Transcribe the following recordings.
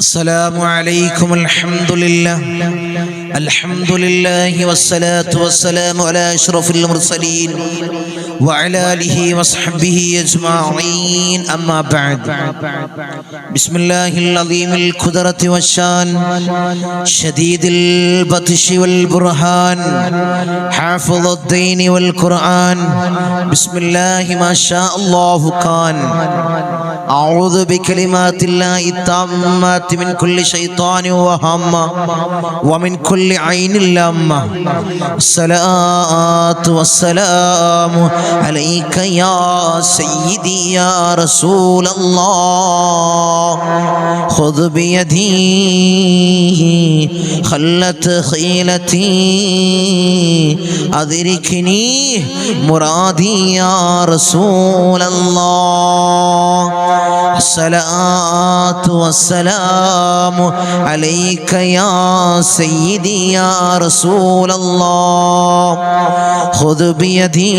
السلام عليكم. الحمد لله والصلاة والسلام على أشرف المرسلين وعلى آله وصحبه أجمعين. أما بعد، بسم الله العظيم القدرة والشان، شديد البطش والبرهان، حافظ الدين والقرآن. بسم الله ما شاء الله كان. أعوذ بكلمات الله التامات من كل شيطان وهمة ومن كل عين لامة. الصلاة والسلام عليك يا سيدي يا رسول الله. خذ بيدي خلت خيلتي أدركني مرادي يا رسول الله. الصلاة والسلام عليك يا سيدي يا رسول الله. خذ بيدي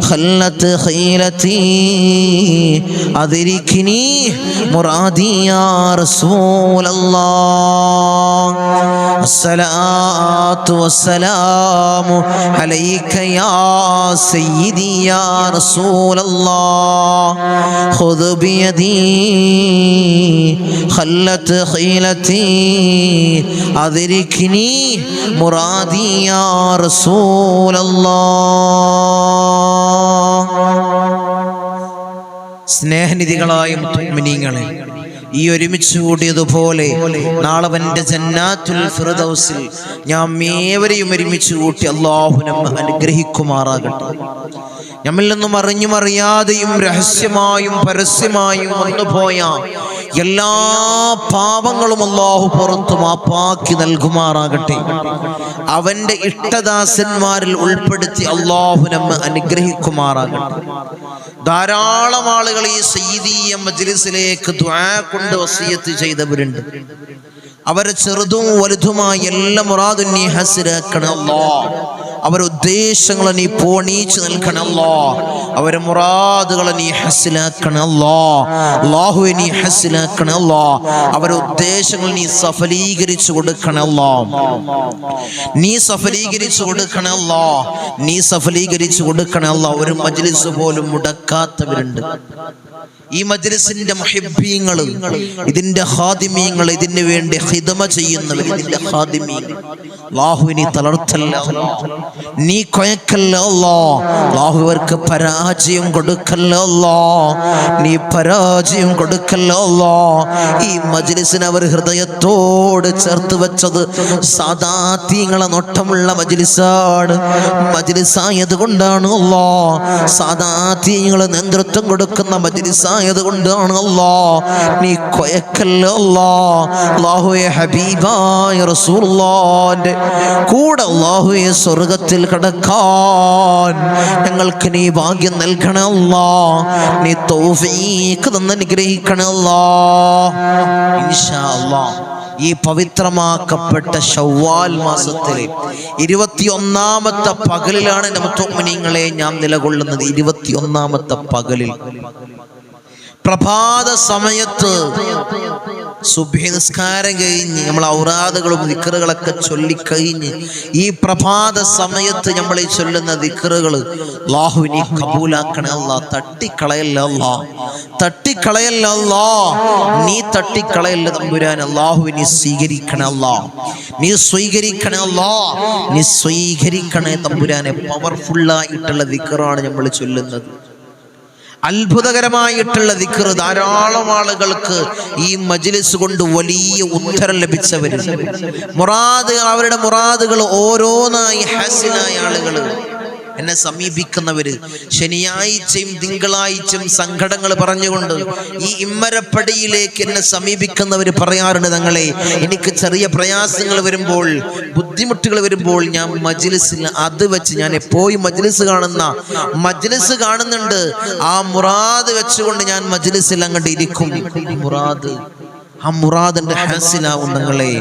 خلت خيلتي أدركني مرادي يا رسول الله. الصلاة والسلام عليك يا سيدي يا رسول الله. خذ بيدي خلت خيلتي أدركني مرادي يا رسول الله. സ്നേഹനിധികളായ മുഅ്മിനീങ്ങളെ, ഈ ഒരുമിച്ച് കൂടിയതുപോലെ നാളെ അവന്റെ ജന്നാത്തുൽ ഫിർദൗസിൽ ഞാൻ ഏവരെയും ഒരുമിച്ച് കൂട്ടി അല്ലാഹു നമ്മെ അനുഗ്രഹിക്കുമാറാകട്ടെ. നമ്മിൽ നിന്നും അറിഞ്ഞും അറിയാതെയും രഹസ്യമായും പരസ്യമായും വന്നുപോയ എല്ലാ പാപങ്ങളും അല്ലാഹു പുറത്തു മാപ്പാക്കി നൽകുമാറാകട്ടെ. അവന്റെ ഇഷ്ടദാസന്മാരിൽ ഉൾപ്പെടുത്തി അല്ലാഹു നമ്മെ അനുഗ്രഹിക്കുമാറാകട്ടെ. ധാരാളം ആളുകൾ ഈ സയ്യിദിയ മജ്ലിസിലേക്ക് ദുആ കൊണ്ട് വസിയത്ത് ചെയ്തവരുണ്ട്. അവരെ ചെറുതും വലുതുമായ എല്ലാ മുറാദും നീ ഹസിലാക്കണേ അല്ലാഹ്. അവരുടെ ഉദ്ദേശങ്ങളെ നീ പൂർണ്ണീച്ചു നൽകണേ അല്ലാഹ്. അവരുടെ മുറാദുകളെ നീ ഹസിലാക്കണേ അല്ലാഹ്. അല്ലാഹുവേ നീ ഹസിലാക്കണേ അല്ലാഹ്. അവരുടെ ഉദ്ദേശങ്ങൾ നീ സഫലീകരിച്ചു കൊടുക്കണേ അല്ലാഹ്. നീ സഫലീകരിച്ചു കൊടുക്കണേ അല്ലാഹ്. നീ സഫലീകരിച്ചു കൊടുക്കണേ അല്ലാഹ്. ഒരു മജ്ലിസ് പോലും മുടക്കാത്തവരുണ്ട്. ഈ മജ്ലിസിന്റെ മുഹിബ്ബീങ്ങൾ, ഇതിന്റെ ഖാദിമീങ്ങൾ, ഇതിനു വേണ്ടി ഖിദ്മ ചെയ്യുന്നവർ, ഇതിന്റെ ഖാദിമീങ്ങൾ, അല്ലാഹു നീ തളർത്തല്ല, നീ കൊയക്കല്ല അല്ലാഹ്. അല്ലാഹു അവർക്ക് പരാജയം കൊടുക്കല്ല അല്ലാഹ്. നീ പരാജയം കൊടുക്കല്ല അല്ലാഹ്. ഈ മജ്ലിസിനെ അവർ ഹൃദയത്തോട് ചേർത്ത് വെച്ചത് സാദാത്യങ്ങളെ നോട്ടമുള്ള മജ്ലിസാണ്. മജ്ലിസായത് കൊണ്ടാണ് അല്ലാഹ്. സാദാത്യങ്ങളെ നേതൃത്വം കൊടുക്കുന്ന മജ്ലിസായത് കൊണ്ടാണ് അല്ലാഹ്. നീ കൊയക്കല്ല അല്ലാഹ്. അല്ലാഹുവേ, ഹബീബായ റസൂലുള്ളാഹിന്റെ കൂടെ അല്ലാഹുവേ സ്വർഗ്ഗത്തിൽ കടക്കാൻ ഞങ്ങൾക്ക് നീ ഭാഗ്യം നൽകണേ അല്ലാഹ്. നീ തൗഫീഖ് തന്ന് അനുഗ്രഹിക്കണേ അല്ലാഹ്. ഇൻഷാ അല്ലാഹ് ഈ പവിത്രമാക്കപ്പെട്ട ശവ്വാൽ മാസത്തിലെ 21ാമത്തെ പകലിലാണ് മുഅ്മിനീങ്ങളെ ഞാൻ നിലകൊള്ളുന്നത്. 21ാമത്തെ പകലിൽ പ്രഭാത സമയത്ത് സുബ്ഹി നിസ്കാരം കഴിഞ്ഞ് നമ്മൾ ഔറാദുകളും ദിക്റുകളൊക്കെ ചൊല്ലിക്കഴിഞ്ഞ് ഈ പ്രഭാത സമയത്ത് നമ്മൾ ഈ ചൊല്ലുന്ന ദിക്റുകൾ അല്ലാഹു നീ കബൂലാക്കണേ അല്ലാഹ്. തട്ടിക്കളയല്ല അല്ലാഹ്, തട്ടിക്കളയല്ല അല്ലാഹ്. നീ തട്ടിക്കളയല്ല തമ്പുരാൻ. അല്ലാഹു നീ സ്വീകരിക്കണേ അല്ലാഹ്. നീ സ്വീകരിക്കണേ അല്ലാഹ്. നീ സ്വീകരിക്കണേ തമ്പുരാനെ. പവർഫുള്ളായിട്ടുള്ള ദിക്റാണ് നമ്മൾ ചൊല്ലുന്നത്. അത്ഭുതകരമായിട്ടുള്ള ദിക്ർ. ധാരാളം ആളുകൾക്ക് ഈ മജ്ലിസ് കൊണ്ട് വലിയ ഉത്തരം ലഭിച്ചവര്, അവരുടെ മുറാദുകൾ ഓരോന്നായി ഹാസിലായ ആളുകൾ എന്നെ സമീപിക്കുന്നവര്, ശനിയാഴ്ചയും തിങ്കളാഴ്ചയും സങ്കടങ്ങൾ പറഞ്ഞുകൊണ്ട് ഈ ഇമ്മരപ്പടിയിലേക്ക് എന്നെ സമീപിക്കുന്നവർ പറയാറുണ്ട്, തങ്ങളെ എനിക്ക് ചെറിയ പ്രയാസങ്ങൾ വരുമ്പോൾ, ബുദ്ധിമുട്ടുകൾ വരുമ്പോൾ ഞാൻ മജ്ലിസിൽ അത് വെച്ച് ഞാൻ എപ്പോഴും മജ്ലിസ് കാണുന്നുണ്ട്, ആ മുറാദ് വെച്ചുകൊണ്ട് ഞാൻ മജ്ലിസിൽ അങ്ങോട്ട് ഇരിക്കും. ആ മുറാദിന്റെ ഹാസിലാവും നിങ്ങളെ.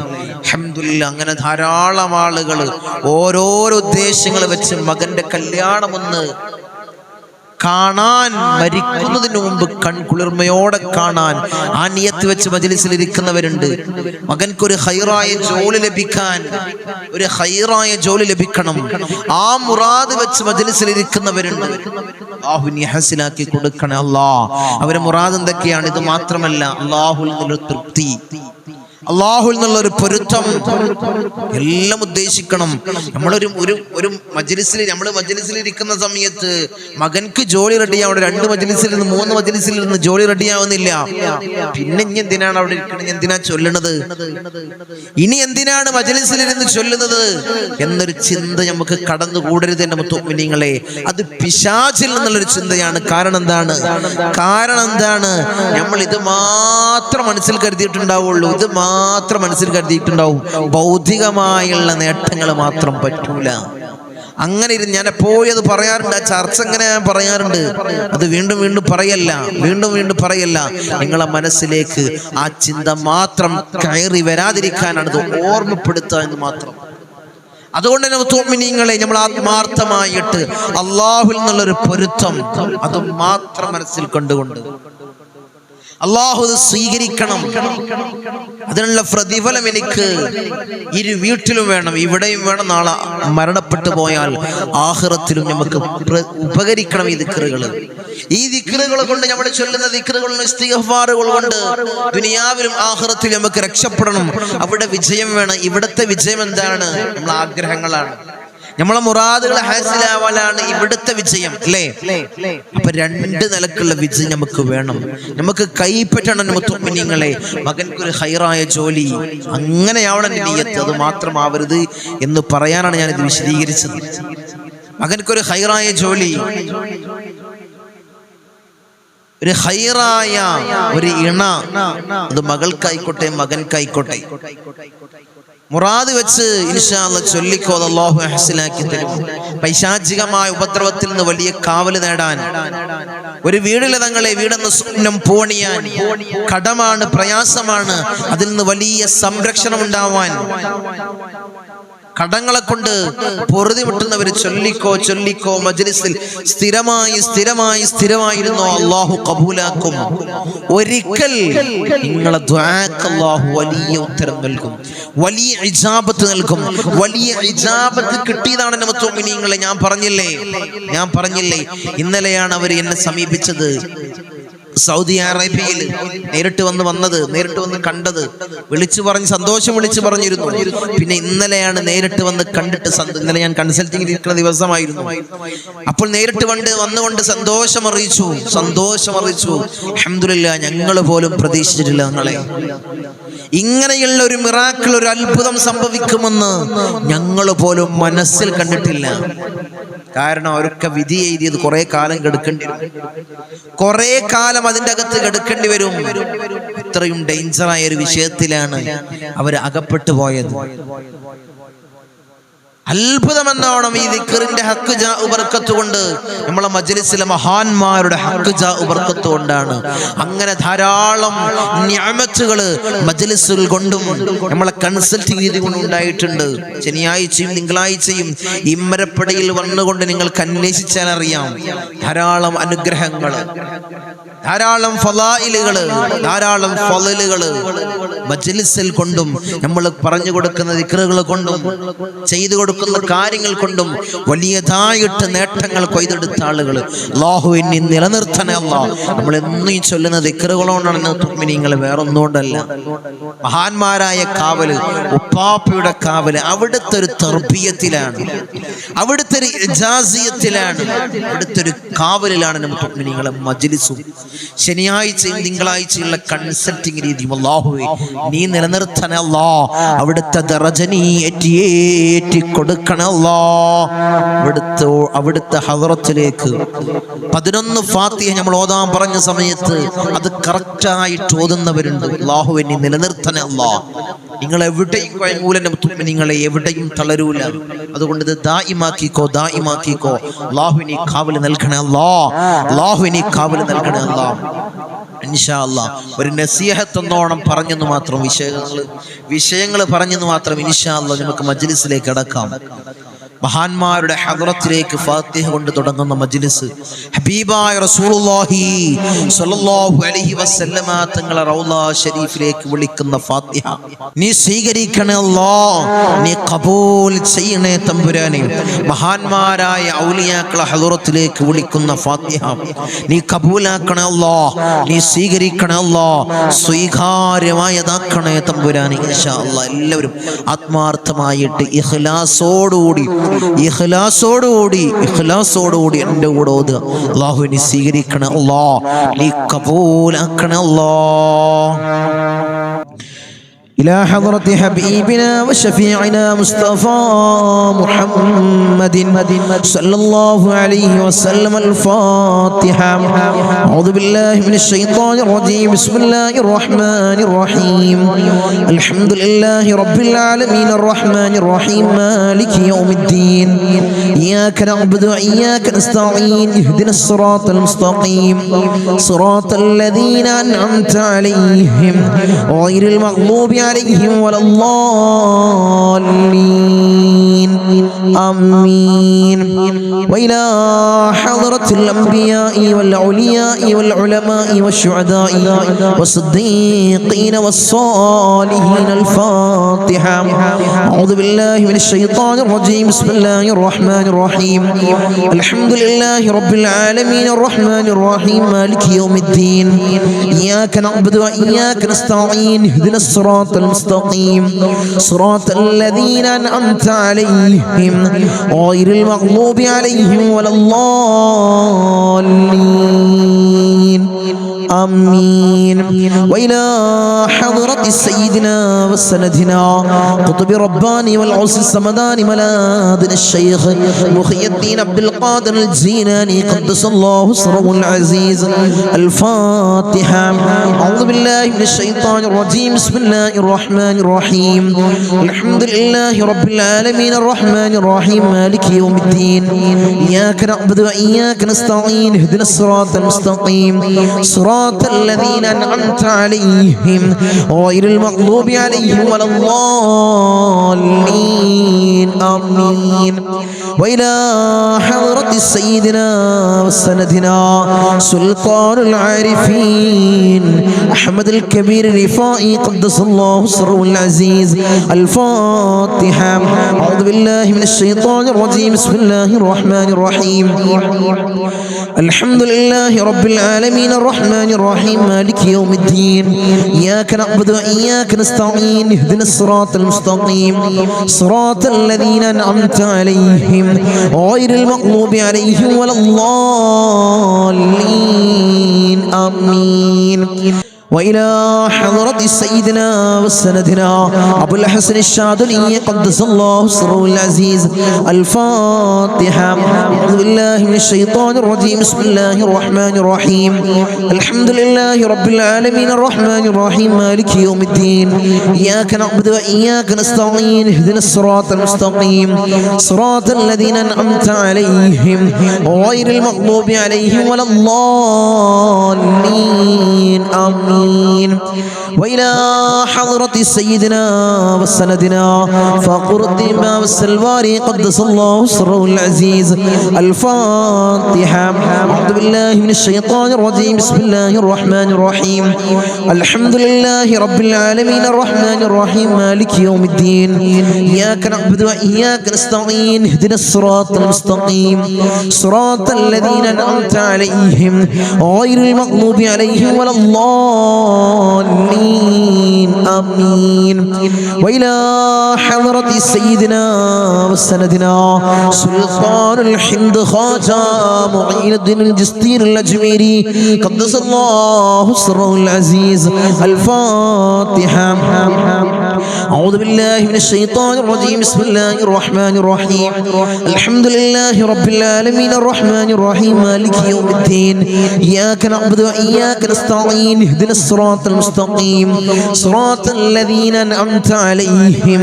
അൽഹംദുലില്ലാഹ്. അങ്ങനെ ധാരാളം ആളുകൾ ഓരോരോ ഉദ്ദേശങ്ങൾ വെച്ച് മകന്റെ കല്യാണം ഒന്ന് കാണാൻ, മരിക്കുന്നതിന് മുമ്പ് കൺകുളിർമയോടെ കാണാൻ ആ നിയത്ത് വെച്ച് മജ്‌ലിസിൽ ഇരിക്കുന്നവരുണ്ട്. മകൻക്കൊരു ഹൈറായ ജോലി ലഭിക്കാൻ, ഒരു ഹൈറായ ജോലി ലഭിക്കണം, ആ മുറാദ് വെച്ച് മജ്‌ലിസിൽ ഇരിക്കുന്നവരുണ്ട്. അല്ലാഹു നീ ഹസിലാക്കി കൊടുക്കണേ അല്ലാഹ്. അവരെ മുറാദ് എന്തൊക്കെയാണ്? ഇത് മാത്രമല്ല, അല്ലാഹുവിൽ നിന്നുള്ള തൃപ്തി, അല്ലാഹുവിൽ നിന്നുള്ള ഒരു പൊരുത്തം എല്ലാം ഉദ്ദേശിക്കണം. നമ്മളൊരു ഒരു മജ്‌ലിസിൽ, നമ്മൾ മജ്‌ലിസിൽ ഇരിക്കുന്ന സമയത്ത് മകൻക്ക് ജോലി റെഡിയാവണം. 2 മജ്‌ലിസിൽ നിന്ന് 3 മജ്‌ലിസിൽ നിന്ന് ജോലി റെഡിയാവുന്നില്ല. പിന്നെ ഇനി എന്തിനാണ് അവിടെ ഇരിക്കണത്? എന്തിനാ ചൊല്ലണത്? ഇനി എന്തിനാണ് മജ്‌ലിസിൽ ഇരുന്ന് ചൊല്ലുന്നത് എന്നൊരു ചിന്ത നമുക്ക് കടന്നുകൂടരുത് എൻ്റെ മുഅ്മിനീങ്ങളെ. അത് പിശാചിൽ നിന്നുള്ളൊരു ചിന്തയാണ്. കാരണം എന്താണ്? നമ്മൾ ഇത് മാത്രം മനസ്സിൽ കരുതിയിട്ടുണ്ടാവുള്ളൂ, ഇത് മാത്രം മനസ്സിൽ കരുതിയിട്ടുണ്ടാവും. ഭൗതികമായുള്ള നേട്ടങ്ങൾ മാത്രം പറ്റൂല. അങ്ങനെ ഞാൻ എപ്പോഴും അത് പറയാറുണ്ട്. ആ ചർച്ച എങ്ങനെ ഞാൻ പറയാറുണ്ട്, അത് വീണ്ടും വീണ്ടും പറയല്ല. നിങ്ങളെ മനസ്സിലേക്ക് ആ ചിന്ത മാത്രം കയറി വരാതിരിക്കാനാണ് ഇത് ഓർമ്മപ്പെടുത്തുക എന്ന് മാത്രം. അതുകൊണ്ട് തന്നെ മുഅ്മിനീങ്ങളെ, നമ്മൾ ആത്മാർത്ഥമായിട്ട് അല്ലാഹുവിൽ നിന്നുള്ളൊരു പൊരുത്തം അത് മാത്രം മനസ്സിൽ കണ്ടുകൊണ്ട് അല്ലാഹു സ്വീകരിക്കണം. അതിനുള്ള പ്രതിഫലം എനിക്ക് ഇരു വീട്ടിലും വേണം, ഇവിടെയും വേണം. നാളെ മരണപ്പെട്ടു പോയാൽ ആഖിറത്തിലും നമുക്ക് ഉപകരിക്കണം ഈ ദിക്റുകൾ. ഈ ദിക്റുകൾ കൊണ്ട്, നമ്മൾ ചൊല്ലുന്ന ദിക്റുകളും ഇസ്തിഗ്ഫാറുകൾ കൊണ്ട് ദുനിയാവിലും ആഖിറത്തിലും നമുക്ക് രക്ഷപ്പെടണം. അവിടെ വിജയം വേണം. ഇവിടുത്തെ വിജയം എന്താണ്? നമ്മളെ ആഗ്രഹങ്ങളാണ്, നമ്മളെ മുറാദുകൾ ഹാസിലാവാനാണ് ഇവിടുത്തെ വിജയം, അല്ലേ? അപ്പൊ 2 നിലക്കുള്ള വിജയം നമുക്ക് വേണം. നമുക്ക് കൈപ്പറ്റണം മുഅ്മിനീങ്ങളെ. മകൻക്കൊരു ഹൈറായ ജോലി, അങ്ങനെയാവണം നിയ്യത്ത്. അത് മാത്രമാവരുത് എന്ന് പറയാനാണ് ഞാനിത് വിശദീകരിച്ചത്. മകൻക്കൊരു ഹൈറായ ജോലി, ഒരു ഹൈറായ ഒരു ഇണ, അത് മകൾക്കായിക്കോട്ടെ മകൻക്കായിക്കോട്ടെ, മുറാദ് വെച്ച് ഇൻഷാ അല്ലാഹ് ചൊല്ലിക്കോ, അല്ലാഹു ഹസിലാക്കി തരും. പൈശാചികമായ ഉപദ്രവത്തിൽ നിന്ന് വലിയ കാവല് നേടാൻ, ഒരു വീടിലെ തങ്ങളെ വീടെന്ന സ്വപ്നം പോണിയാൻ കടമാണ്, പ്രയാസമാണ്. അതിൽ നിന്ന് വലിയ സംരക്ഷണം ഉണ്ടാവാൻ, കടങ്ങളെ കൊണ്ട് പൊറുതി മുട്ടുന്നവർ ചൊല്ലിക്കോ മജ്‌ലിസിൽ സ്ഥിരമായിരുന്നോ, അല്ലാഹു കബൂലാക്കും. ഒരിക്കൽ നിങ്ങളെ ദുആക്ക് അല്ലാഹു വലിയ ഉത്തരം നൽകും, വലിയ ഇജാബത്ത് നൽകും. വലിയ ഇജാബത്ത് കിട്ടിയതാണ് നമ്മുടെ മുഅ്മിനീങ്ങളെ. ഞാൻ പറഞ്ഞില്ലേ ഇന്നലെയാണ് അവർ എന്നെ സമീപിച്ചത്. സൗദി അറേബ്യയിൽ നേരിട്ട് വന്ന് കണ്ടത്, സന്തോഷം വിളിച്ചു പറഞ്ഞിരുന്നു. പിന്നെ ഇന്നലെയാണ് നേരിട്ട് വന്ന് കണ്ടിട്ട്, ഇന്നലെ ഞാൻ കൺസൾട്ടിംഗിൽ ഇരിക്കുന്ന ദിവസമായിരുന്നു. അപ്പോൾ നേരിട്ട് വന്നുകൊണ്ട് സന്തോഷം അറിയിച്ചു. അൽഹംദുലില്ലാഹ്, ഞങ്ങൾ പോലും പ്രതീക്ഷിച്ചിട്ടില്ല നിങ്ങളെ. ഇങ്ങനെയുള്ള ഒരു മിറാക്കിൾ, ഒരു അത്ഭുതം സംഭവിക്കുമെന്ന് ഞങ്ങൾ പോലും മനസ്സിൽ കണ്ടിട്ടില്ല. കാരണം അവരൊക്കെ വിധി എഴുതിയത് കുറെ കാലം കെടുക്കേണ്ടി വരും, കുറെ കാലം അതിൻ്റെ അകത്ത് കെടുക്കേണ്ടി വരും. ഇത്രയും ഡേഞ്ചറായ ഒരു വിഷയത്തിലാണ് അവർ അകപ്പെട്ടു പോയത്. അത്ഭുതമെന്നോണം ഈ ദിക്റിന്റെ ഹക്ക് ജാ ബർക്കത്ത് കൊണ്ട്, നമ്മളെ മജ്‌ലിസിലെ മഹാന്മാരുടെ ഹക്ക് ജാ ബർക്കത്ത് കൊണ്ടാണ് അങ്ങനെ ധാരാളം നിഅമത്തുകൾ മജ്‌ലിസുകൾ കൊണ്ടും നമ്മളെ കൺസൾട്ടിംഗ് രീതി കൊണ്ടും ഉണ്ടായിട്ടുണ്ട്. ശനിയാഴ്ചയും തിങ്കളാഴ്ചയും ഇമ്മരപ്പടിയിൽ വന്നുകൊണ്ട് നിങ്ങൾക്ക് അന്വേഷിച്ചാൽ അറിയാം ധാരാളം അനുഗ്രഹങ്ങൾ, ധാരാളം ഫളായിലുകൾ, ധാരാളം ഫളലുകൾ മജ്‌ലിസിൽ കൊണ്ടും നമ്മൾ പറഞ്ഞു കൊടുക്കുന്ന ദിക്റുകൾ കൊണ്ടും ചെയ്തു കൊടുക്കുന്ന കാര്യങ്ങൾ കൊണ്ടും വലിയതായിട്ട് നേട്ടങ്ങൾ കൊയ്തെടുത്ത ആളുകൾ. അല്ലാഹുവിനെ നിലനിർത്തണേ അല്ലാഹ്. നമ്മൾ എന്നും ചൊല്ലുന്ന ദിക്റുകളോടാണ് മുഅ്മിനീങ്ങൾ, വേറൊന്നുകൊണ്ടല്ല. മഹാന്മാരായ കാവല്, ഉപ്പാപ്പയുടെ കാവല് അവിടുത്തെ ഒരു തർബിയത്തിലാണ്, അവിടുത്തെ ഒരു ഇജാസിയത്തിലാണ്, അവിടുത്തെ ഒരു കാവലിലാണ് മുഅ്മിനീങ്ങളെ മജ്‌ലിസും ശനിയാഴ്ചയും തിങ്കളാഴ്ചയുള്ള കൺസൾട്ടിംഗ് രീതിയും. അല്ലാഹുവേ നീ നിലനിർത്തണേ അല്ലാഹ്. അവിടുത്തെ ദറജ നീ ഏറ്റി കൊടുക്കണേ അല്ലാഹ്. അവിടുത്തെ ഹദറത്തിലേക്ക് 11 ഫാത്തിഹ നമ്മൾ ഓതാൻ പറഞ്ഞ സമയത്ത് അത് കറക്റ്റായിട്ട് ഓതുന്നവരുണ്ട്. അല്ലാഹുവേ നീ നിലനിർത്തണേ അല്ലാഹ്. നിങ്ങൾ എവിടെയും കുഴങ്ങൂല, നിങ്ങളെ എവിടെയും തളരൂല. അതുകൊണ്ട് ഇത് ദായിമാക്കിക്കോ. അല്ലാഹുവിനെ കാവൽ നൽകണേ അല്ലാഹ്. അല്ലാഹുവിനെ കാവൽ നൽകണേ അല്ലാഹ്. ഇൻഷാ അല്ലാഹ് ഒരു നസീഹത്ത് എന്നോണം പറഞ്ഞെന്ന് മാത്രം, വിഷയങ്ങൾ പറഞ്ഞെന്ന് മാത്രം ഇൻഷാ അല്ലാഹ് നമുക്ക് മജ്‌ലിസിലേക്ക് കടക്കാം. മഹാന്മാരുടെ ഹദ്റത്തിലേക്ക് ഫാത്തിഹ കൊണ്ട് തുടങ്ങുന്ന മജ്ലിസ്, ഹബീബായ റസൂലുള്ളാഹി സ്വല്ലല്ലാഹു അലൈഹി വസല്ലമ തങ്ങളെ റൗള ശരീഫിലേക്ക് വിളിക്കുന്ന ഫാത്തിഹ നീ സ്വീകരിക്കണേ അല്ലാഹ്, നീ ഖബൂൽ ചെയ്യണേ തമ്പുരാനെ. മഹാന്മാരായ ഔലിയാക്കളെ ഹദ്റത്തിലേക്ക് വിളിക്കുന്ന ഫാത്തിഹ നീ ഖബൂലാക്കണേ അല്ലാഹ്, നീ സ്വീകരിക്കണേ അല്ലാഹ്, സ്വീകാര്യമായതാക്കണേ തമ്പുരാനെ. ഇൻഷാ അല്ലാഹ് എല്ലാവരും ആത്മാർത്ഥമായിട്ട് ഇഖ്ലാസോടുകൂടി എൻ്റെ കൂടെ ഓതുക. അല്ലാഹു നീ സ്വീകരിക്കണേ അല്ലാഹ്, നീ ഖബൂലാക്കണേ അല്ലാഹ്. إلى حضرة حبيبنا وشفيعنا مصطفى محمد صلى الله عليه وسلم. الفاتحة. أعوذ بالله من الشيطان الرجيم. بسم الله الرحمن الرحيم. الحمد لله رب العالمين الرحمن الرحيم مالك يوم الدين. إياك نعبد وإياك نستعين. اهدنا الصراط المستقيم صراط الذين أنعمت عليهم غير المغضوب عليهم ولا الضالين. آمين. وإلى حضرة الأنبياء والأولياء والعلماء والشهداء والصديقين والصالحين. الفاتحة. أعوذ بالله من الشيطان الرجيم. بسم الله الرحمن الرحيم. الحمد لله رب العالمين الرحمن الرحيم مالك يوم الدين. إياك نعبد وإياك نستعين. اهدنا الصراط المستقيم صراط الذين أنعمت عليهم غير المغضوب عليهم ولا الضالين. آمين. وإلى حضرة سيدنا وسندنا قطب رباني والعوس السمداني ملاذنا الشيخ محي الدين عبد القادر الجيلاني قدس الله سره العزيز. الفاتحة. أعوذ بالله من الشيطان الرجيم. بسم الله الرحمن الرحيم. الحمد لله رب العالمين الرحمن الرحيم مالك يوم الدين. إياك نعبد وإياك نستعين. اهدنا الصراط المستقيم صراط الذين أنعمت عليهم غير المغضوب عليهم ولا الضالين. آمين. وإلى حضرة سيدنا وسندنا سلطان العارفين أحمد الكبير الرفائي قدس الله سره العزيز. الفاتحة. أعوذ بالله من الشيطان الرجيم. بسم الله الرحمن الرحيم. الحمد لله رب العالمين الرحمن الرحيم مالك يوم الدين. إياك نعبد وإياك نستعين. اهدنا الصراط المستقيم صراط الذين أنعمت عليهم غير المغضوب عليهم ولا الضالين. آمين. وإلى حضرة سيدنا وسندنا أبو الحسن الشاذلي قدس الله سره العزيز. الفاتحة. أعوذ بالله من الشيطان الرجيم. بسم الله الرحمن الرحيم. الحمد لله رب العالمين الرحمن الرحيم مالك يوم الدين. إياك نعبد وإياك نستعين. اهدنا الصراط المستقيم صراط الذين أنعمت عليهم غير المغضوب عليهم ولا الضالين. آمين. وإلى حضرة سيدنا وسندنا فقر الدماء والسلواري قدس الله سره العزيز. الفاتحة. أعوذ بالله من الشيطان الرجيم. بسم الله الرحمن الرحيم. الحمد لله رب العالمين الرحمن الرحيم مالك يوم الدين. إياك نعبد وإياك نستعين. اهدنا الصراط المستقيم صراط الذين أنعمت عليهم غير المغضوب عليهم ولا الضالين. آمين. وإلى حضرة سيدنا وسندنا سلطان الحمد خواجة معين الدين الجستير الأجميري قدس الله سره العزيز. الفاتحة. أعوذ بالله من الشيطان الرجيم. بسم الله الرحمن الرحيم. الحمد لله رب العالمين الرحمن الرحيم مالك يوم الدين. إياك نعبد وإياك نستعين. اهدنا الصراط المستقيم صراط الذين أنعمت عليهم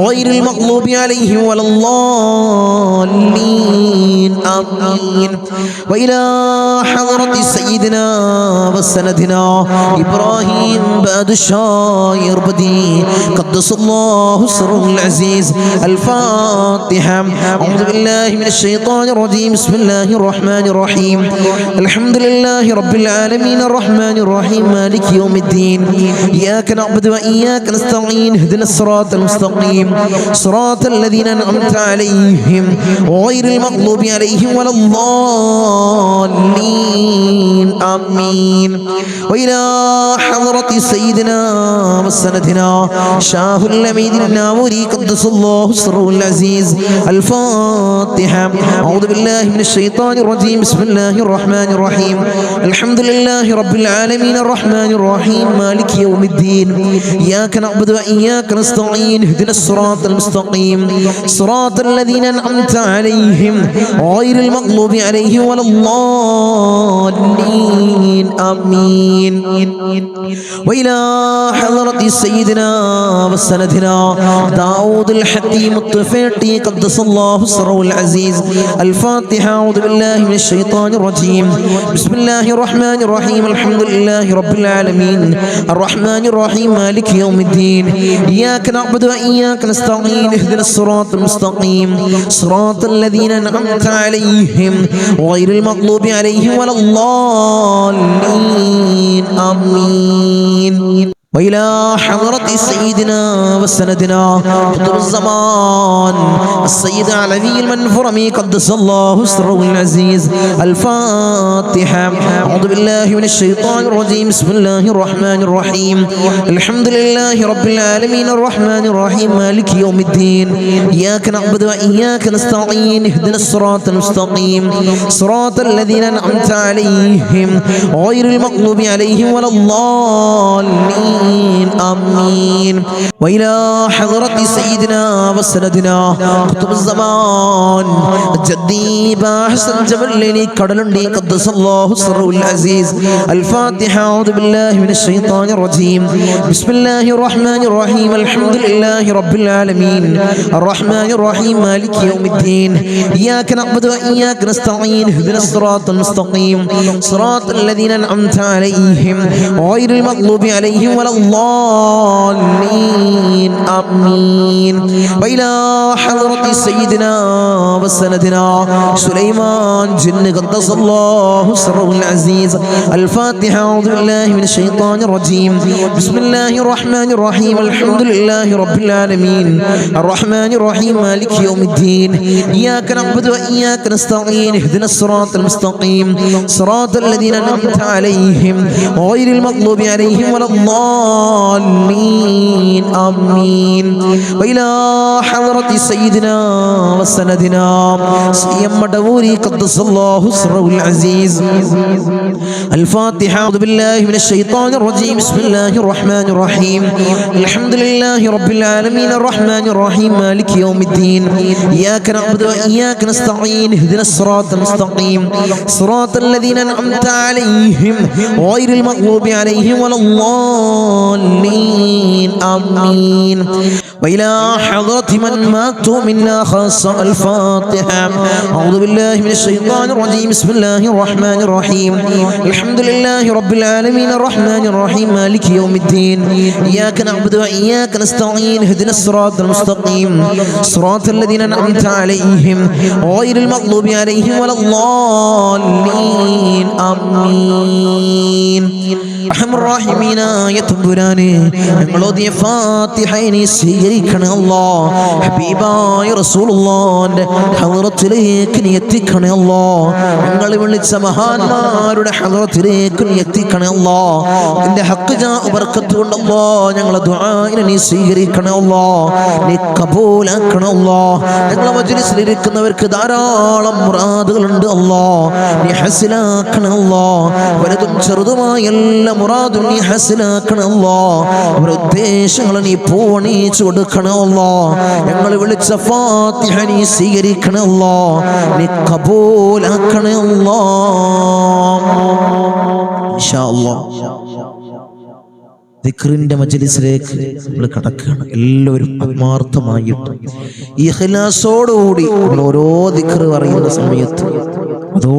غير المغضوب عليهم ولا الضالين. آمين. وإلى حضرة سيدنا وسندنا إبراهيم بادشاه يربدي قدس الله سره العزيز. الفاتحة. أعوذ بالله من الشيطان الرجيم. بسم الله الرحمن الرحيم. الحمد لله رب العالمين الرحمن الرحيم مالك يوم الدين. إياك نعبد وإياك نستعين. اهدنا الصراط المستقيم صراط الذين أنعمت عليهم غير المغضوب عليهم ولا الضالين. آمين. وإلى حضرة سيدنا وسندنا شاه الأمين الناوري قدس الله سره العزيز. الفاتحة. أعوذ بالله من الشيطان الرجيم. بسم الله الرحمن الرحيم. الحمد لله رب العالمين الرحمن الرحيم مالك يوم الدين. إياك نعبد وإياك نستعين. اهدنا الصراط المستقيم صراط الذين أنعمت عليهم غير المغضوب عليهم ولا الضالين. آمين. وإلى حضرة سيدنا وسندنا داود الحكيم الطفيلي قدس الله سره العزيز. الفاتحة. أعوذ بالله من الشيطان الرجيم. بسم الله الرحمن الرحيم. الحمد لله رب العالمين الرحمن الرحيم مالك يوم الدين. إياك نعبد وإياك نستعين. اهدنا الصراط المستقيم صراط الذين أنعمت عليهم غير المغضوب عليهم ولا الضالين. آمين. وإلى حضرة سيدنا وسندنا قطب الزمان السيد علوي المنفرمي قدس الله سره العزيز. الفاتحة. أعوذ بالله من الشيطان الرجيم. بسم الله الرحمن الرحيم. الحمد لله رب العالمين الرحمن الرحيم مالك يوم الدين. إياك نعبد وإياك نستعين. اهدنا الصراط المستقيم صراط الذين أنعمت عليهم غير المغضوب عليهم ولا الضالين. آمين. وإلى حضرة سيدنا وسندنا قطب الزمان جدي باحسن جبلني كدلندي قدس الله سره العزيز. الفاتحة. أعوذ بالله من الشيطان الرجيم. بسم الله الرحمن الرحيم. الحمد لله رب العالمين الرحمن الرحيم مالك يوم الدين. إياك نعبد وإياك نستعين. اهدنا الصراط المستقيم صراط الذين أنعمت عليهم غير المغضوب عليهم ولا الضالين. آمين. وإلى حضرة سيدنا وسندنا سليمان جن قدس الله سره العزيز. الفاتحة. أعوذ بالله من الشيطان الرجيم. بسم الله الرحمن الرحيم. الحمد لله رب العالمين الرحمن الرحيم مالك يوم الدين. إياك نعبد وإياك نستعين. اهدنا الصراط المستقيم صراط الذين أنعمت عليهم غير المغضوب عليهم ولا الضالين. آمين. وإلى حضرة سيدنا وسندنا سيم مدوري قدس الله سره العزيز. الفاتحة. أعوذ بالله من الشيطان الرجيم. بسم الله الرحمن الرحيم. الحمد لله رب العالمين الرحمن الرحيم مالك يوم الدين. إياك نعبد وإياك نستعين. اهدنا الصراط المستقيم صراط الذين أنعمت عليهم غير المغضوب عليهم ولا الضالين. آمين. وإلى حضرة من ماتوا منا خاصة. الفاتحة. أعوذ بالله من الشيطان الرجيم. بسم الله الرحمن الرحيم. الحمد لله رب العالمين الرحمن الرحيم مالك يوم الدين. إياك نعبد وإياك نستعين. اهدنا الصراط المستقيم صراط الذين أنعمت عليهم غير المغضوب عليهم ولا الضالين. آمين. أرحم الراحمين يا തമ്പുരാനെ ഞങ്ങളോദിയ ഫാത്തിഹയെ സ്വീകരിക്കണേ അല്ലാഹ്. ഹബീബായ റസൂലുള്ളാഹിന്റെ ഹദ്റത്തിലേക്ക് നീ എത്തിക്കണേ അല്ലാഹ്. ഞങ്ങൾ വിളിച്ച മഹാന്മാരുടെ ഹദ്റത്തിലേക്ക് നീ എത്തിക്കണേ അല്ലാഹ്. നിന്റെ ഹഖ് ജാ ബർക്കത്ത് കൊണ്ട് അല്ലാഹ് ഞങ്ങളെ ദുആഇനെ നീ സ്വീകരിക്കണേ അല്ലാഹ്. നീ കബൂലാക്കണേ അല്ലാഹ്. ഞങ്ങളെ മജ്ലിസിൽ ഇരിക്കുന്നവർക്ക് ധാരാളം മുറാദുകളുണ്ട് അല്ലാഹ്. നീ ഹസിലാക്കണേ അല്ലാഹ്. വലുതും ചെറുതുമായ എല്ലാ മുറാദും നീ ഹസിലാക്കണേ അല്ലാഹ്. അവരുടെ ഉദ്ദേശങ്ങളെ നീ പൂവണിച്ചു കൊടുക്കണേ അല്ലാഹ്. ഞങ്ങൾ വിളിച്ച ഫാത്തിഹ നീ സ്വീകരിക്കണേ അല്ലാഹ്. നീ കബൂലാക്കണേ അല്ലാഹ്. ഇൻഷാ അല്ലാഹ് ദിക്റിന്റെ മജ്ലിസിലേക്ക് നമ്മൾ കടക്കുകയാണ്. എല്ലാവരും ആത്മാർത്ഥമായിട്ട് ഇഖ്ലാസോടുകൂടി നമ്മൾ ഓരോ ദിക്ർ പറയുന്ന സമയത്ത് അതോട്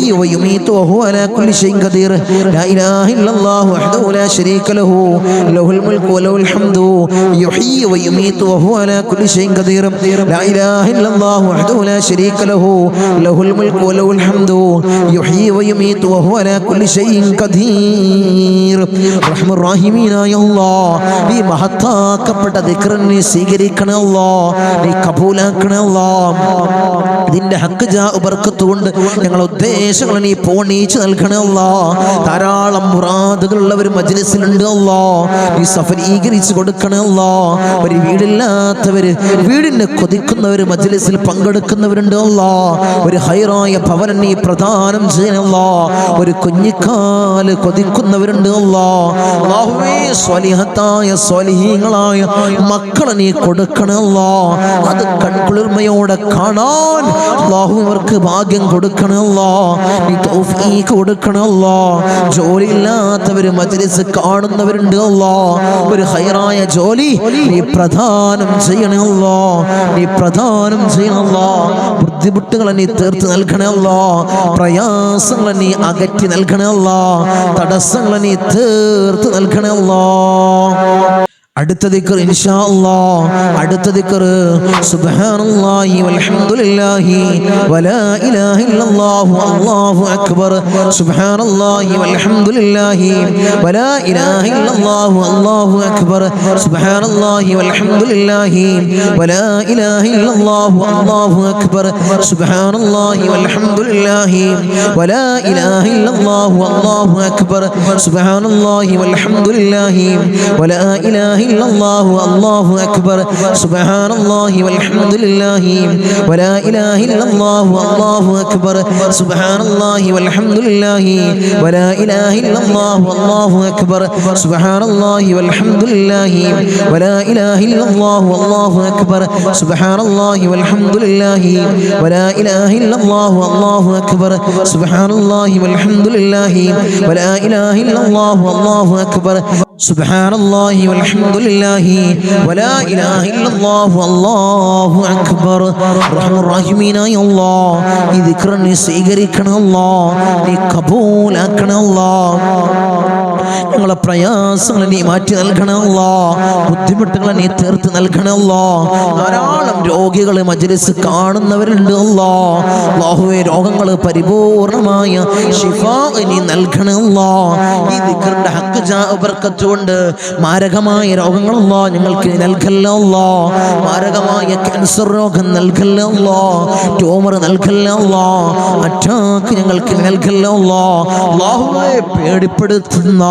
يحيي ويميت وهو على كل شيء قدير لا إله إلا الله وحده لا شريك له له الملك وله الحمد يحيي ويميت وهو على كل شيء قدير لا إله إلا الله وحده لا شريك له له الملك وله الحمد يحيي ويميت وهو على كل شيء قدير റഹ്മാൻ റഹീമീനായ അല്ലാഹ് ഈ മഹത്താക്കപ്പെട്ട ദിക്റിനെ സ്വീകരിക്കണേ അല്ലാഹ് നീ കബൂലാക്കണേ അല്ലാഹ് ഇതിന്റെ ഹക്ക് ജാ ബർക്കത്ത് കൊണ്ട് ഞങ്ങളുടെ ഉദ്ദേശങ്ങൾ നീ പൂർണ്ണീച്ച് നൽകണേ അല്ലാഹ് ധാരാളം മുറാദുകളുള്ളവർ മജ്ലിസിലുണ്ട് അല്ലാഹ് നീ സഫലീകരിച്ച് കൊടുക്കണേ അല്ലാഹ് ഒരു വീടില്ലാത്തവര് വീടിന് കൊതിക്കുന്നവർ മജ്ലിസിൽ പങ്കെടുക്കുന്നവരുണ്ട് അല്ലാഹ് ഒരു ഹൈറായ ഭവനം നീ പ്രദാനം ചെയ്യണേ അല്ലാഹ് ഒരു കുഞ്ഞിക്കാല് കൊതിക്കുന്നവരുണ്ട് അല്ലാഹ് അല്ലാഹുവേ സ്വലിഹത്തായ സ്വലിഹീങ്ങളായ മക്കളെ നീ കൊടുക്കണേ അല്ലാഹ് അത് കൺകുളിർമയോടെ കാണാൻ അല്ലാഹു അവർക്ക് ഭാഗ്യം കൊടുക്കണേ അല്ലാഹ് നീ തൗഫീഖ് കൊടുക്കണേ അല്ലാഹ് ജോലിയില്ലാത്തവര് മജ്ലിസ് കാണുന്നവരുണ്ട് അല്ലാഹ് ഒരു ഹൈറായ ജോലി നീ പ്രദാനം ചെയ്യണേ അല്ലാഹ് നീ പ്രദാനം ചെയ്യണേ അല്ലാഹ് ബുദ്ധിമുട്ടുകളെ നീ തീർത്ത് നൽകണേ അല്ലാഹ് പ്രയാസങ്ങളെ നീ അകറ്റി നൽകണേ അല്ലാഹ് തടസ്സങ്ങളെ നീ തീർത്ത് നൽകണേ അല്ലാഹ് അടുത്ത ദിക്ർ ഇൻഷാ അല്ലാഹ് അടുത്ത ദിക്ർ സുബ്ഹാനല്ലാഹി വൽഹംദുലില്ലാഹി വലാ ഇലാഹ ഇല്ലല്ലാഹു അല്ലാഹു അക്ബർ സുബ്ഹാനല്ലാഹി വൽഹംദുലില്ലാഹി വലാ ഇലാഹ ഇല്ലല്ലാഹു അല്ലാഹു അക്ബർ സുബ്ഹാനല്ലാഹി വൽഹംദുലില്ലാഹി വലാ ഇലാഹ ഇല്ലല്ലാഹു അല്ലാഹു അക്ബർ സുബ്ഹാനല്ലാഹി വൽഹംദുലില്ലാഹി വലാ ഇലാഹ ഇല്ലല്ലാഹു അല്ലാഹു അക്ബർ സുബ്ഹാനല്ലാഹി വൽഹംദുലില്ലാഹി വലാ ഇലാഹ إلا الله الله أكبر سبحان الله والحمد لله ولا إله إلا الله الله أكبر سبحان الله والحمد لله ولا إله إلا الله الله أكبر سبحان الله والحمد لله ولا إله إلا الله الله أكبر سبحان الله والحمد لله ولا إله إلا الله الله أكبر سبحان الله والحمد لله ولا إله إلا الله الله أكبر سبحان الله والحمد لله ولا إله إلا الله والله أكبر رحم الراحمين يا الله ذكرني സ്വീകരിക്കണം അല്ലാഹ് നീ കബൂലാക്കണം അല്ലാഹ് ഞങ്ങളെ പ്രയാസങ്ങൾ നീ മാറ്റി നൽകണം അല്ലാഹ് ബുദ്ധിമുട്ടുകളെ നീ തീർത്ത് നൽകണം അല്ലാഹ് ധാരാളം രോഗികൾ മജ്ലിസ് കാണുന്നവരുണ്ട് അല്ലാഹ് അല്ലാഹുവേ രോഗങ്ങൾ പരിപൂർണമായ ശിഫാ നീ നൽകണം അല്ലാഹ് ഈ ദിക്റിന്റെ ഹക്ക് ജാ ബർക്കത്ത് കൊണ്ട് മാരകമായ രോഗങ്ങൾ അല്ലാഹ് ഞങ്ങൾക്ക് നൽകല്ലേ അല്ലാഹ് മാരകമായ ക്യാൻസർ രോഗം നൽകല്ലേ അല്ലാഹ് ട്യൂമർ നൽകല്ലേ അല്ലാഹ് അറ്റാക്ക് ഞങ്ങൾക്ക് നൽകല്ലേ അല്ലാഹ് അല്ലാഹുവേ പേടിപ്പെടുത്തുന്ന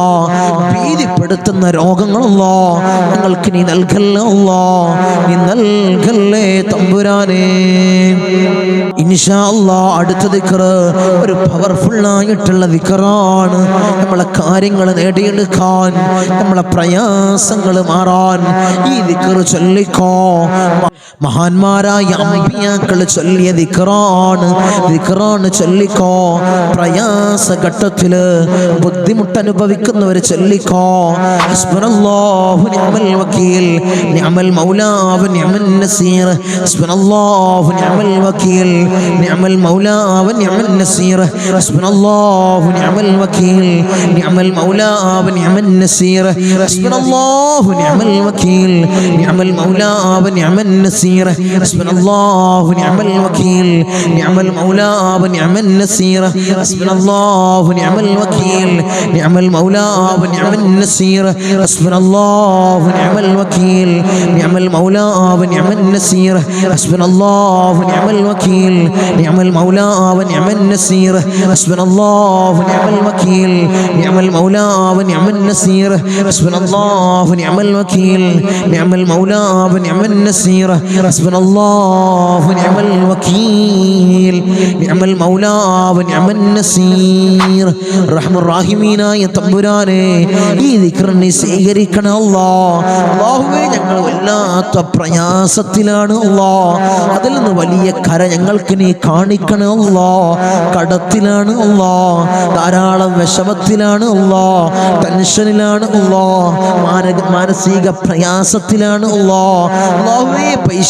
ഭീതിപ്പെടുത്തുന്ന രോഗങ്ങളല്ലോ ഞങ്ങൾക്ക് നീ നൽകല്ലേ അല്ലാഹ് നീ നൽകല്ലേ തമ്പുരാനേ ഇൻഷാ അല്ലാഹ് അടുത്ത ദിക്ർ ഒരു പവർഫുൾ ആയിട്ടുള്ള ദിക്റാണ് നമ്മളെ കാര്യങ്ങൾ നേടിയെടുക്കാൻ നമ്മളെ പ്രയാസങ്ങൾ മാറാൻ ഈ ദിക്ർ ചൊല്ലിക്കോ മഹാന്മാരായ അമ്പിയാക്കൾ ചൊല്ലിയ ദിക്റാണ് ചൊല്ലിക്കോ പ്രയാസഘട്ടത്തില് ബുദ്ധിമുട്ട് അനുഭവിക്കുന്നവർ ചൊല്ലിക്കോ ഹസ്ബുനല്ലാഹു നിഅമൽ വകീൽ നിഅമൽ മൗലാ വ നിഅമൻ നസീർ ഹസ്ബുനല്ലാഹു നിഅമൽ വകീൽ നിഅമൽ മൗലാ വ നിഅമൻ നസീർ ഹസ്ബുനല്ലാഹു നിഅമൽ വകീൽ നിഅമൽ മൗലാ വ നിഅമൻ നസീർ ഹസ്ബുനല്ലാഹു നിഅമൽ വകീൽ നിഅമൽ മൗലാ വ നിഅമൻ നസീർ ഹസ്ബുനല്ലാഹു നിഅമൽ വകീൽ നിഅമൽ മൗലാ വ നിഅമൻ നസീർ ഹസ്ബുനല്ലാഹു നിഅമൽ വകീൽ നിഅമൽ മൗലാ വ നിഅമൻ നസീർ ഹസ്ബുനല്ലാഹു നിഅമൽ വകീൽ നിഅമൽ മൗലാ വ നിഅമൻ നസീർ ഹസ്ബുനല്ലാഹു നിഅമൽ വകീൽ നിഅമൽ മൗലാ വ നിഅമൻ നസീർ ഹസ്ബുനല്ലാഹു നിഅമൽ വകീൽ നിഅമൽ മൗലാ വ നിഅമൻ നസീർ ഹസ്ബുനല്ലാഹു നിഅമൽ വകീൽ നിഅമൽ മൗലാ വ നിഅമൻ നസീർ ഹസ്ബുനല്ലാഹു നിഅമൽ വകീൽ നിഅമൽ മൗലാ വ നിഅമൻ നസീർ റഹ്മാൻ റഹീമീനായ തമ്പുരാനേ ഈ ദിക്റിനെ സ്വീകരിക്കണം അല്ലാഹ് അല്ലാഹുവേ ഞങ്ങൾ വല്ലാത്ത പ്രയാസത്തിലാണ് അല്ലാഹ് അതിൽ നിന്ന് വലിയ കര ഞങ്ങൾക്ക് നീ കാണിക്കണം അല്ലാഹ് കടത്തിലാണ് അല്ലാഹ് ധാരാളം വിഷമത്തിലാണ് അല്ലാഹ് ടെൻഷനിലാണ് അല്ലാഹ് മാനസിക പ്രയാസത്തിലാണ് അല്ലാഹ് അല്ലാഹുവേ പൈസ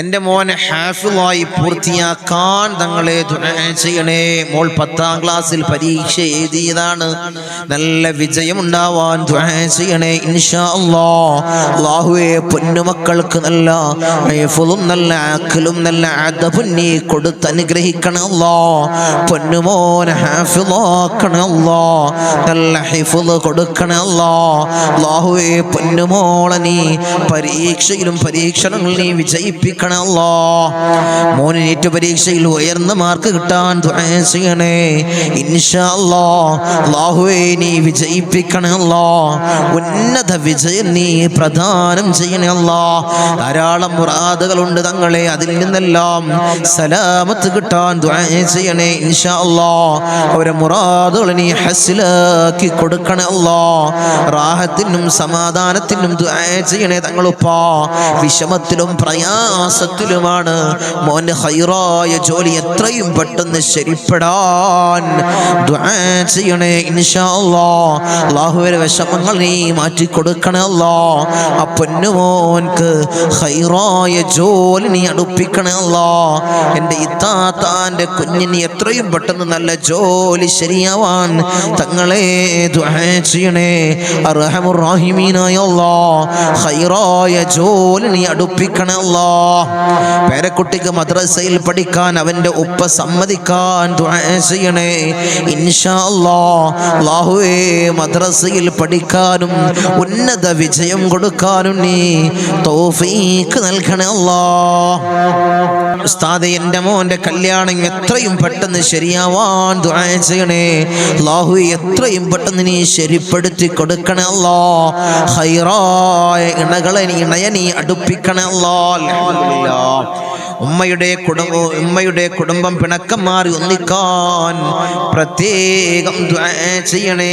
എൻ്റെ മോനെ ഹാഫിളായി പൂർത്തിയാക്കാൻ തങ്ങളെ ദുആ ചെയ്യണേ. മോൾ 10ാം ക്ലാസ്സിൽ പരീക്ഷ എഴുതിയതാണ്. നല്ല വിജയം ഉണ്ടാവാൻ ദുആ ചെയ്യണേ ഇൻഷാ അല്ലാഹ്. അല്ലാഹുവേ പൊന്നുമക്കൾക്ക് നല്ല ഹിഫ്ളും നല്ല അഖലും നല്ല അദബും നീ കൊടുത്ത് അനുഗ്രഹിക്കണേ അല്ലാഹ്. പൊന്നുമോനെ ഹാഫിളാക്കണേ അല്ലാഹ്. നല്ല ഹിഫ്ള് കൊടുക്കണേ അല്ലാഹ്. അല്ലാഹുവേ പൊന്നുമോളെ നീ പരീക്ഷയിലും പരീക്ഷണങ്ങളിൽ നീ വിജയിപ്പിക്കണം മോന് നീറ്റ് പരീക്ഷയിൽ ഉയർന്ന മാർക്ക് കിട്ടാൻ ദുആ ചെയ്യണേ ഇൻഷാ അല്ലാഹ്. അല്ലാഹുവേ നീ വിജയിപ്പിക്കണേ അല്ലാഹ്. ഉന്നത വിജയം നീ പ്രദാനം ചെയ്യണേ അല്ലാഹ്. ധാരാളം മുറാദുകളുണ്ട് തങ്ങളെ, അതിൽ നിന്നെല്ലാം സലാമത്ത് കിട്ടാൻ ദുആ ചെയ്യണേ ഇൻഷാ അല്ലാഹ്. അവരെ മുറാദുകൾ നീ ഹസിലാക്കി കൊടുക്കണേ അല്ലാഹ്. റാഹത്തിനും സമാധാനത്തിനും ദുആ ചെയ്യണേ തങ്ങളുപ്പാ. വിഷമത്തിലും പ്രയാസത്തിലുമാണ് മോന് ഖൈറായ ജോലി എത്രയും പെട്ടെന്ന് ശരിപ്പെടാൻ ദുആ ചെയ്യണേ ഇൻഷാ അല്ലാഹ്. അല്ലാഹുവേ വിഷമങ്ങൾ നീ മാറ്റി കൊടുക്കണേ അല്ലാഹ്. ആ പൊന്നുമോൻക്ക് ഖൈറായ ജോലി നീ അടുപ്പിക്കണേ അല്ലാഹ്. എൻ്റെ ഇത്താത്താൻ്റെ കുഞ്ഞിന് എത്രയും പെട്ടെന്ന് നല്ല ജോലി ശരിയാവാൻ തങ്ങളെ ദുആ ചെയ്യണേ അർഹമുർ റഹീമീനായ അല്ലാഹ്. ഖൈറായ ജോലി നീ അടുപ്പിക്കണേ അല്ലാഹ്. പേരക്കുട്ടിക്ക് മദ്രസയിൽ പഠിക്കാൻ അവൻ്റെ ഉപ്പ സമ്മതിക്കാൻ ദുആ ചെയ്യണേ ഇൻഷാ അല്ലാഹ്. അല്ലാഹുവേ മദ്രസയിൽ പഠിക്കാനും ഉന്നത വിജയം കൊടുക്കാനും നീ തൗഫീഖ് നൽകണേ അല്ലാഹ്. ഉസ്താദേ എൻ്റെ മോൻ്റെ കല്യാണം എത്രയും പെട്ടെന്ന് ശരിയാവാൻ ദുആ ചെയ്യണേ അല്ലാഹുവേ. എത്രയും പെട്ടെന്ന് നീ ശരിപ്പെടുത്തി കൊടുക്കണേ അല്ലാഹ്. ഖൈറായ ഇണകളെ നീ അടുപ്പിക്കണേ അല്ലാഹ്. അൽഹംദുലില്ലാഹ്. ഉമ്മയുടെ കുടുംബം പിണക്കം മാറി ഒന്നിക്കാൻ പ്രത്യേകം ദുആ ചെയ്യണേ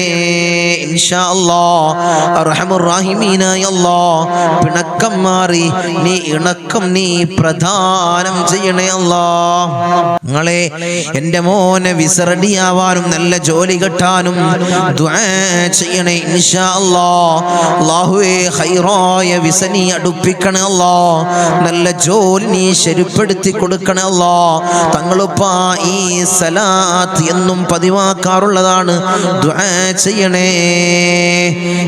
ഇൻഷാ അല്ലാഹ്. അർഹമുർ റഹീമീനായ അല്ലാഹ്. പിണക്കം മാറി നീ ഇണക്കം നീ പ്രദാനം ചെയ്യണേ അല്ലാഹ്. നിങ്ങളെ എൻ്റെ മോനെ വിസറടിയാവാനും നല്ല ജോലി കിട്ടാനും ദുആ ചെയ്യണേ ഇൻഷാ അല്ലാഹ്. അല്ലാഹുവേ ഖൈറായ വിസ നീ അടുപ്പിക്കണേ അല്ലാഹ്. നല്ല ജോലി നീ ശരിപ്പെടുത്തി കൊടുക്കണേ അല്ലാഹ്. തങ്ങളുപ്പാ ഈ സലാത്ത് എന്നും പതിവാക്കാറുള്ളതാണ്. ദുആ ചെയ്യണേ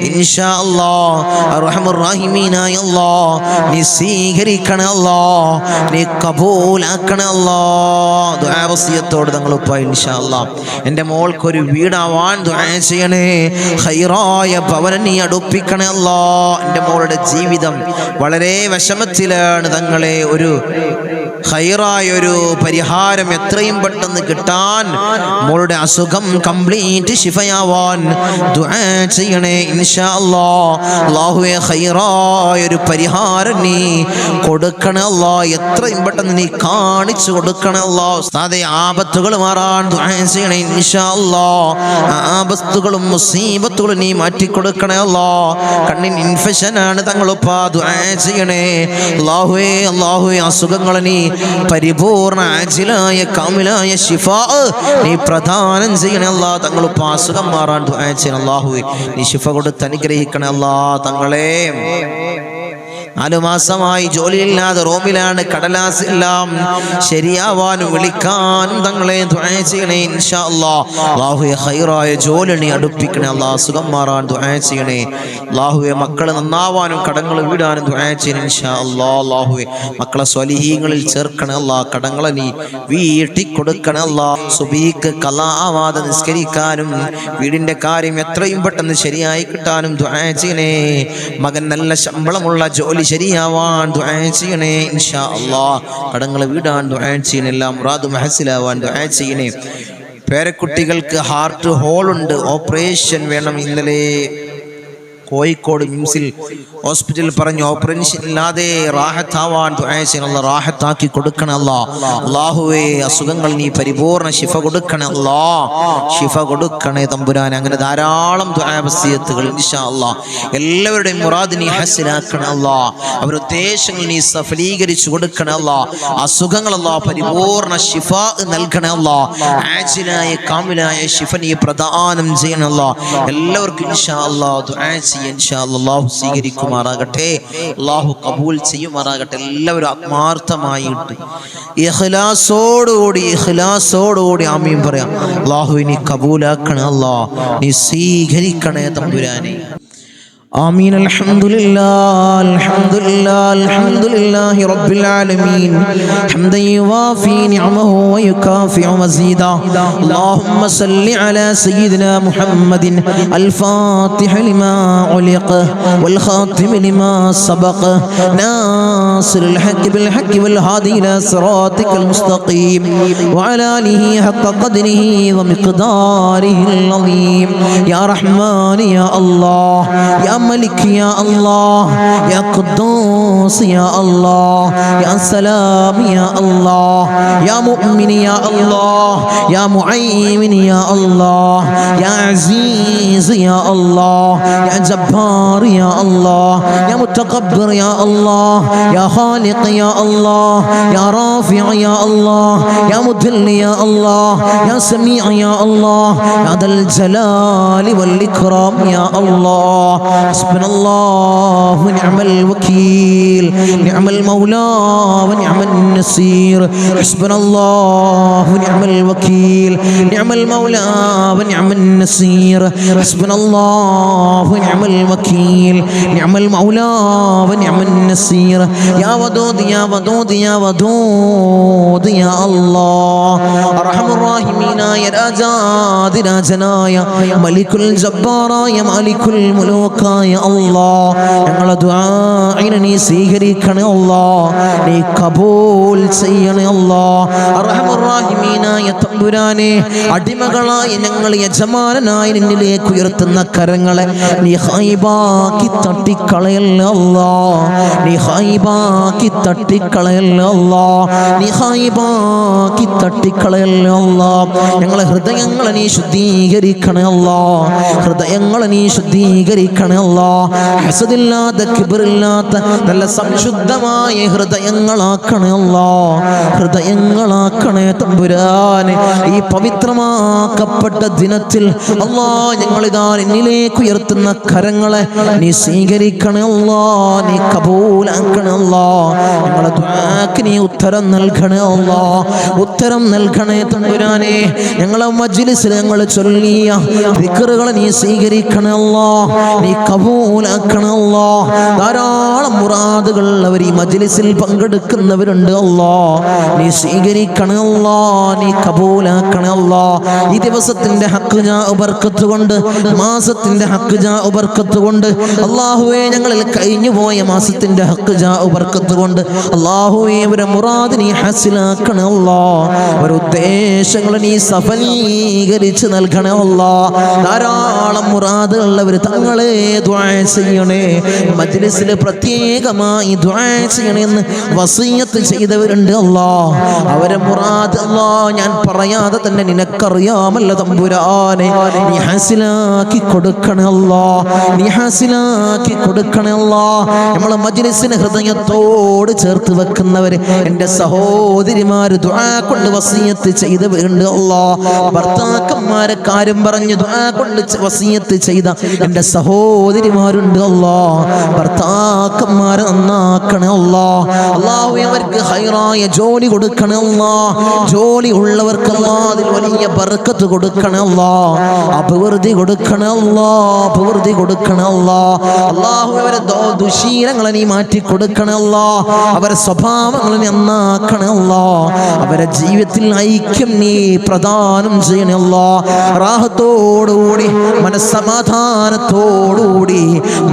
ഇൻഷാ അല്ലാഹ്. അർഹമുർ റഹീമീനായ അല്ലാഹ് നീ സ്വീകരിക്കണേ അല്ലാഹ്. നീ കബൂലാക്കണേ അല്ലാഹ്. ദുആ വസിയത്തോട് തങ്ങളുപ്പാ ഇൻഷാ അല്ലാഹ്. എൻ്റെ മോൾക്കൊരു വീടാവാൻ ദുആ ചെയ്യണേ. ഖൈറായ ഭവനം നീ അടുപ്പിക്കണേ അല്ലാഹ്. എൻ്റെ മോളുടെ ജീവിതം വളരെ വിഷമത്തിലാണ് തങ്ങളെ. ഒരു ഖൈറായൊരു പരിഹാരം എത്രയും പെട്ടെന്ന് കിട്ടാൻ, മോളുടെ അസുഖം കംപ്ലീറ്റ് ശിഫയാവാൻ ദുആ ചെയ്യണേ ഇൻഷാ അല്ലാഹ്. അല്ലാഹുവേ ഖൈറായൊരു പരിഹാരം നീ കൊടുക്കണേ അല്ലാഹ്. എത്രയും പെട്ടെന്ന് നീ കാണിച്ചു കൊടുക്കണേ അല്ലാഹ്. ഉസ്താദേ ആപത്തുകൾ മാറാൻ ദുആ ചെയ്യണേ ഇൻഷാ അല്ലാഹ്. ആപത്തുകളും മുസീബത്തുകളും നീ മാറ്റി കൊടുക്കണേ അല്ലാഹ്. കണ്ണിന് ഇൻഫെക്ഷൻ ആണ് തങ്ങളുപ്പാ ദുആ ചെയ്യണേ അല്ലാഹുവേ. അല്ലാഹുവേ അസുഖങ്ങളെ നീ പരിപൂർണ ആജിലായ കാമിലായ ശിഫാ നീ പ്രദാനം ചെയ്യണേ അല്ലാഹ്. തങ്ങളുപ്പാ അസുഖം മാറാൻ ദുആ ചെയ്യണേ അല്ലാഹുവേ. നീ ശിഫ കൊടുത്ത് അനുഗ്രഹിക്കണേ അല്ലാഹ്. തങ്ങളെ 4 മാസമായി ജോലിയില്ലാതെ റൂമിലാണ്. കടലാസ് എല്ലാം ശരിയാവാനും വിളിക്കാനും തങ്ങളെ ദുആ ചെയ്യണേ ഇൻഷാ അല്ലാഹ്. അല്ലാഹുവേ ഖൈറായ ജോലി നീ അടുപ്പിക്കണേ അല്ലാഹ്. സുഖം മാറാൻ ദുആ ചെയ്യണേ അല്ലാഹുവേ. മക്കളെ നന്നാവാനും കടങ്ങൾ വീടാനും ദുആ ചെയ്യണേ ഇൻഷാ അല്ലാഹ്. അല്ലാഹുവേ മക്കളെ സ്വലിഹീങ്ങളിൽ ചേർക്കണേ അല്ലാഹ്. കടങ്ങളെ നീ വീട്ടി കൊടുക്കണേ അല്ലാഹ്. സുബീക്ക് ഖളാ ആവാതെ നിസ്കരിക്കാനും വീടിന്റെ കാര്യം എത്രയും പെട്ടെന്ന് ശരിയായി കിട്ടാനും ദുആ ചെയ്യണേ. മകൻ നല്ല ശമ്പളമുള്ള ജോലി ശരിയാവാൻ ദുആ ചെയ്യണേ ഇൻഷാ അല്ലാഹ്. കടങ്ങൾ വീടാൻ ദുആ ചെയ്യണേ. എല്ലാം മുറാദും ഹസിലാവാൻ ദുആ ചെയ്യണേ. പേരക്കുട്ടികൾക്ക് ഹാർട്ട് ഹോളുണ്ട്, ഓപ്പറേഷൻ വേണം. ഇന്നലെ കോഴിക്കോട് മിംസിൽ ഹോസ്പിറ്റലിൽ പറഞ്ഞു ഓപ്പറേഷൻ ഇല്ലാതെ റാഹത്താവാൻ ദുആ ചെയ്യണം അല്ലാഹ്. റാഹത്താക്കി കൊടുക്കണം അല്ലാഹ്. അല്ലാഹുവേ അസുഖങ്ങൾ നീ പരിപൂർണ ശിഫ കൊടുക്കണം അല്ലാഹ്. ശിഫ കൊടുക്കണേ തമ്പുരാൻ. അങ്ങനെ ധാരാളം ദുആ വസിയത്തുകൾ ഇൻഷാ അല്ലാഹ്. എല്ലാവരുടെയും മുറാദ് നീ ഹസിലാക്കണം അല്ലാഹ്. അവരുടെ ഉദ്ദേശങ്ങൾ നീ സഫലീകരിച്ചു കൊടുക്കണം അല്ലാഹ്. അസുഖങ്ങൾ അല്ലാഹ് പരിപൂർണ ശിഫ നൽകണം അല്ലാഹ്. ആജിലായ കാമിലായ ശിഫ നീ പ്രദാനം ചെയ്യണം അല്ലാഹ്. എല്ലാവർക്കും ഇൻഷാ അല്ലാഹ് ദുആ ചെയ്യാൻ ഇൻഷാ അല്ലാഹ് അല്ലാഹു സ്വീകരിക്കുമാറാകട്ടെ, അല്ലാഹു കബൂൽ ചെയ്യുമാറാകട്ടെ. എല്ലാവരും ആത്മാർത്ഥമായിട്ട് ഇഖ്ലാസോടുകൂടി ആമീൻ പറയാം. അല്ലാഹു നീ കബൂലാക്കണേ, അല്ലാഹ് നീ സ്വീകരിക്കണേ തമ്പുരാനെ. آمين. الحمد لله رب العالمين حمدا يوافي نعمه ويكافئ مزيدا. اللهم صل على سيدنا محمد الفاتح لما علق والخاتم لما سبق ناصر الحق بالحق والهادي إلى صراطك المستقيم وعلى آله حق قدره ومقداره العظيم. يا رحمن يا الله، يا ملك يا الله، يا قدوس يا الله، يا سلام يا الله، يا مؤمن يا الله، يا معين يا الله، يا عزيز يا الله، يا جبار يا الله، يا متكبر يا الله، يا خالق يا الله، يا رافع يا الله، يا مذل يا الله، يا سميع يا الله، يا ذا الجلال والإكرام يا الله. حسبنا الله ونعم الوكيل، نعم المولى ونعم النصير. حسبنا الله ونعم الوكيل، نعم المولى ونعم النصير. حسبنا الله ونعم الوكيل، نعم المولى ونعم النصير. يا ودود يا ودود يا ودود يا الله. أرحم الراحمين يا راجاد രാജനായ മലിക്കുൽ ജബ്ബാറായ മാലിക്കുൽ മുലൂക്കായ അല്ലാഹ്, ഞങ്ങളുടെ ദുആഇനെ നീ സ്വീകരിക്കണേ അല്ലാഹ്, നീ കബൂൽ ചെയ്യണേ അല്ലാഹ്. അർഹമർ റഹീമീനായ തമ്പുരാനെ, അടിമകളായ ഞങ്ങൾ യജമാനനായ നിന്നിലേക്ക് ഉയർത്തുന്ന കരങ്ങളെ നീ ഖൈബാക്കി തട്ടിക്കളയല്ലേ അല്ലാഹ്, നീ ഖൈബാക്കി തട്ടിക്കളയല്ലേ അല്ലാഹ്, നീ ഖൈബാക്കി തട്ടിക്കളയല്ലേ അല്ലാഹ്. ഞങ്ങളെ ഹൃദയങ്ങളെ നീ ശുദ്ധീകരിക്കണേ അല്ലാഹ്, ഹൃദയങ്ങളെ നീ ശുദ്ധീകരിക്കണേ അല്ലാഹ്. ഹസദില്ലാത്ത കിബ്റില്ലാത്ത നല്ല സംശുദ്ധമായ ഹൃദയങ്ങളാക്കണേ അല്ലാഹ്, ഹൃദയങ്ങളാക്കണേ തമ്പുരാനെ. ഈ പവിത്രമാക്കപ്പെട്ട ദിനത്തിൽ അല്ലാഹ് ഞങ്ങളിതാ നിന്നിലേക്ക് ഉയർത്തുന്ന കരങ്ങളെ നീ സ്വീകരിക്കണേ അല്ലാഹ്, നീ കബൂലാക്കണേ അല്ലാഹ്. ഞങ്ങളുടെ ദുആക്ക് നീ ഉത്തരം നൽകണേ അല്ലാഹ്, ഉത്തരം നൽകണേ തമ്പുരാനെ. ഞങ്ങളെ മജ്ലിസിൽ ഞങ്ങൾ ചൊല്ലിയ ദിക്റുകളെ നീ സ്വീകരിക്കണേ അല്ലാഹ്, നീ കബൂലാക്കണേ അല്ലാഹ്. ധാരാളം മുറാദുകൾ അവർ ഈ മജ്ലിസിൽ പങ്കെടുക്കുന്നവരുണ്ട് അല്ലാഹ്, നീ സ്വീകരിക്കണേ അല്ലാഹ്, നീ കബൂലാക്കണേ അല്ലാഹ്. ഈ ദിവസത്തിന്റെ ഹക്ക് ജാ ബർക്കത്ത് കൊണ്ട്, മാസത്തിന്റെ ഹക്ക് ജാ ബർക്കത്ത് കൊണ്ട് അല്ലാഹുവേ, ഞങ്ങളിൽ കഴിഞ്ഞു പോയ മാസത്തിന്റെ ഹക്ക് ജാ ബർക്കത്ത് കൊണ്ട് അല്ലാഹുവേ, അവരെ മുറാദ് നീ ഹാസിലാക്കണേ അല്ലാഹ്, അവരുടെ ഉദ്ദേശങ്ങൾ നീ സഫലീകരിച്ച് നൽകണേ അല്ലാഹ്. ധാരാളം മുറാദുള്ളവർ തങ്ങളെ ദുആ ചെയ്യണേ, മജ്ലിസിൽ പ്രത്യേകമായി ദുആ ചെയ്യണേ എന്ന് വസിയത്ത് ചെയ്തവരുണ്ട് അല്ലാഹ്. അവരെ മുറാദ് അല്ലാഹ് ഞാൻ പറയാതെ തന്നെ നിനക്കറിയാമല്ലോ തമ്പുരാനെ, നീ ഹാസിലാക്കി കൊടുക്കണേ അല്ലാഹ്, നീ ഹാസിലാക്കി കൊടുക്കണേ അല്ലാഹ്. നമ്മളെ മജ്ലിസിനെ ഹൃദയത്തോട് ചേർത്ത് വെക്കുന്നവര് എൻ്റെ സഹോദരിമാര് ദുആ കൊണ്ട് വസിയത്ത് ചെയ്തവരുണ്ട് അല്ലാഹ്. ഭർത്താക്കന്മാരെ കാര്യം പറഞ്ഞ് ദുആ കൊണ്ട് വസിയത്ത് ചെയ്ത എൻ്റെ സഹോദരിമാരുണ്ട് അല്ലാഹ്. ഭർത്താക്കന്മാരെ നന്നാക്കണേ അല്ലാഹ്. അല്ലാഹുവേ, അവർക്ക് ഹൈറായ ജോലി കൊടുക്കണേ അല്ലാഹ്. ജോലി ഉള്ളവർക്ക് അല്ലാഹ് അതിൽ വലിയ ബർക്കത്ത് കൊടുക്കണേ അല്ലാഹ്, അഭിവൃദ്ധി കൊടുക്കണേ അല്ലാഹ്, അഭിവൃദ്ധി കൊടുക്കണേ അല്ലാഹ്. അല്ലാഹു അവരെ ദുശീലങ്ങളെ നീ മാറ്റി കൊടുക്കണേ അല്ലാഹ്, അവരെ സ്വഭാവങ്ങളെ നീ നന്നാക്കണേ അല്ലാഹ്, അവരെ ജീവിതത്തിൽ ഐക്യം നീ പ്രദാനം ചെയ്യണേ അല്ലാഹ്. റാഹത്തോടുകൂടി മനസ്സമാധാനത്തോടുകൂടി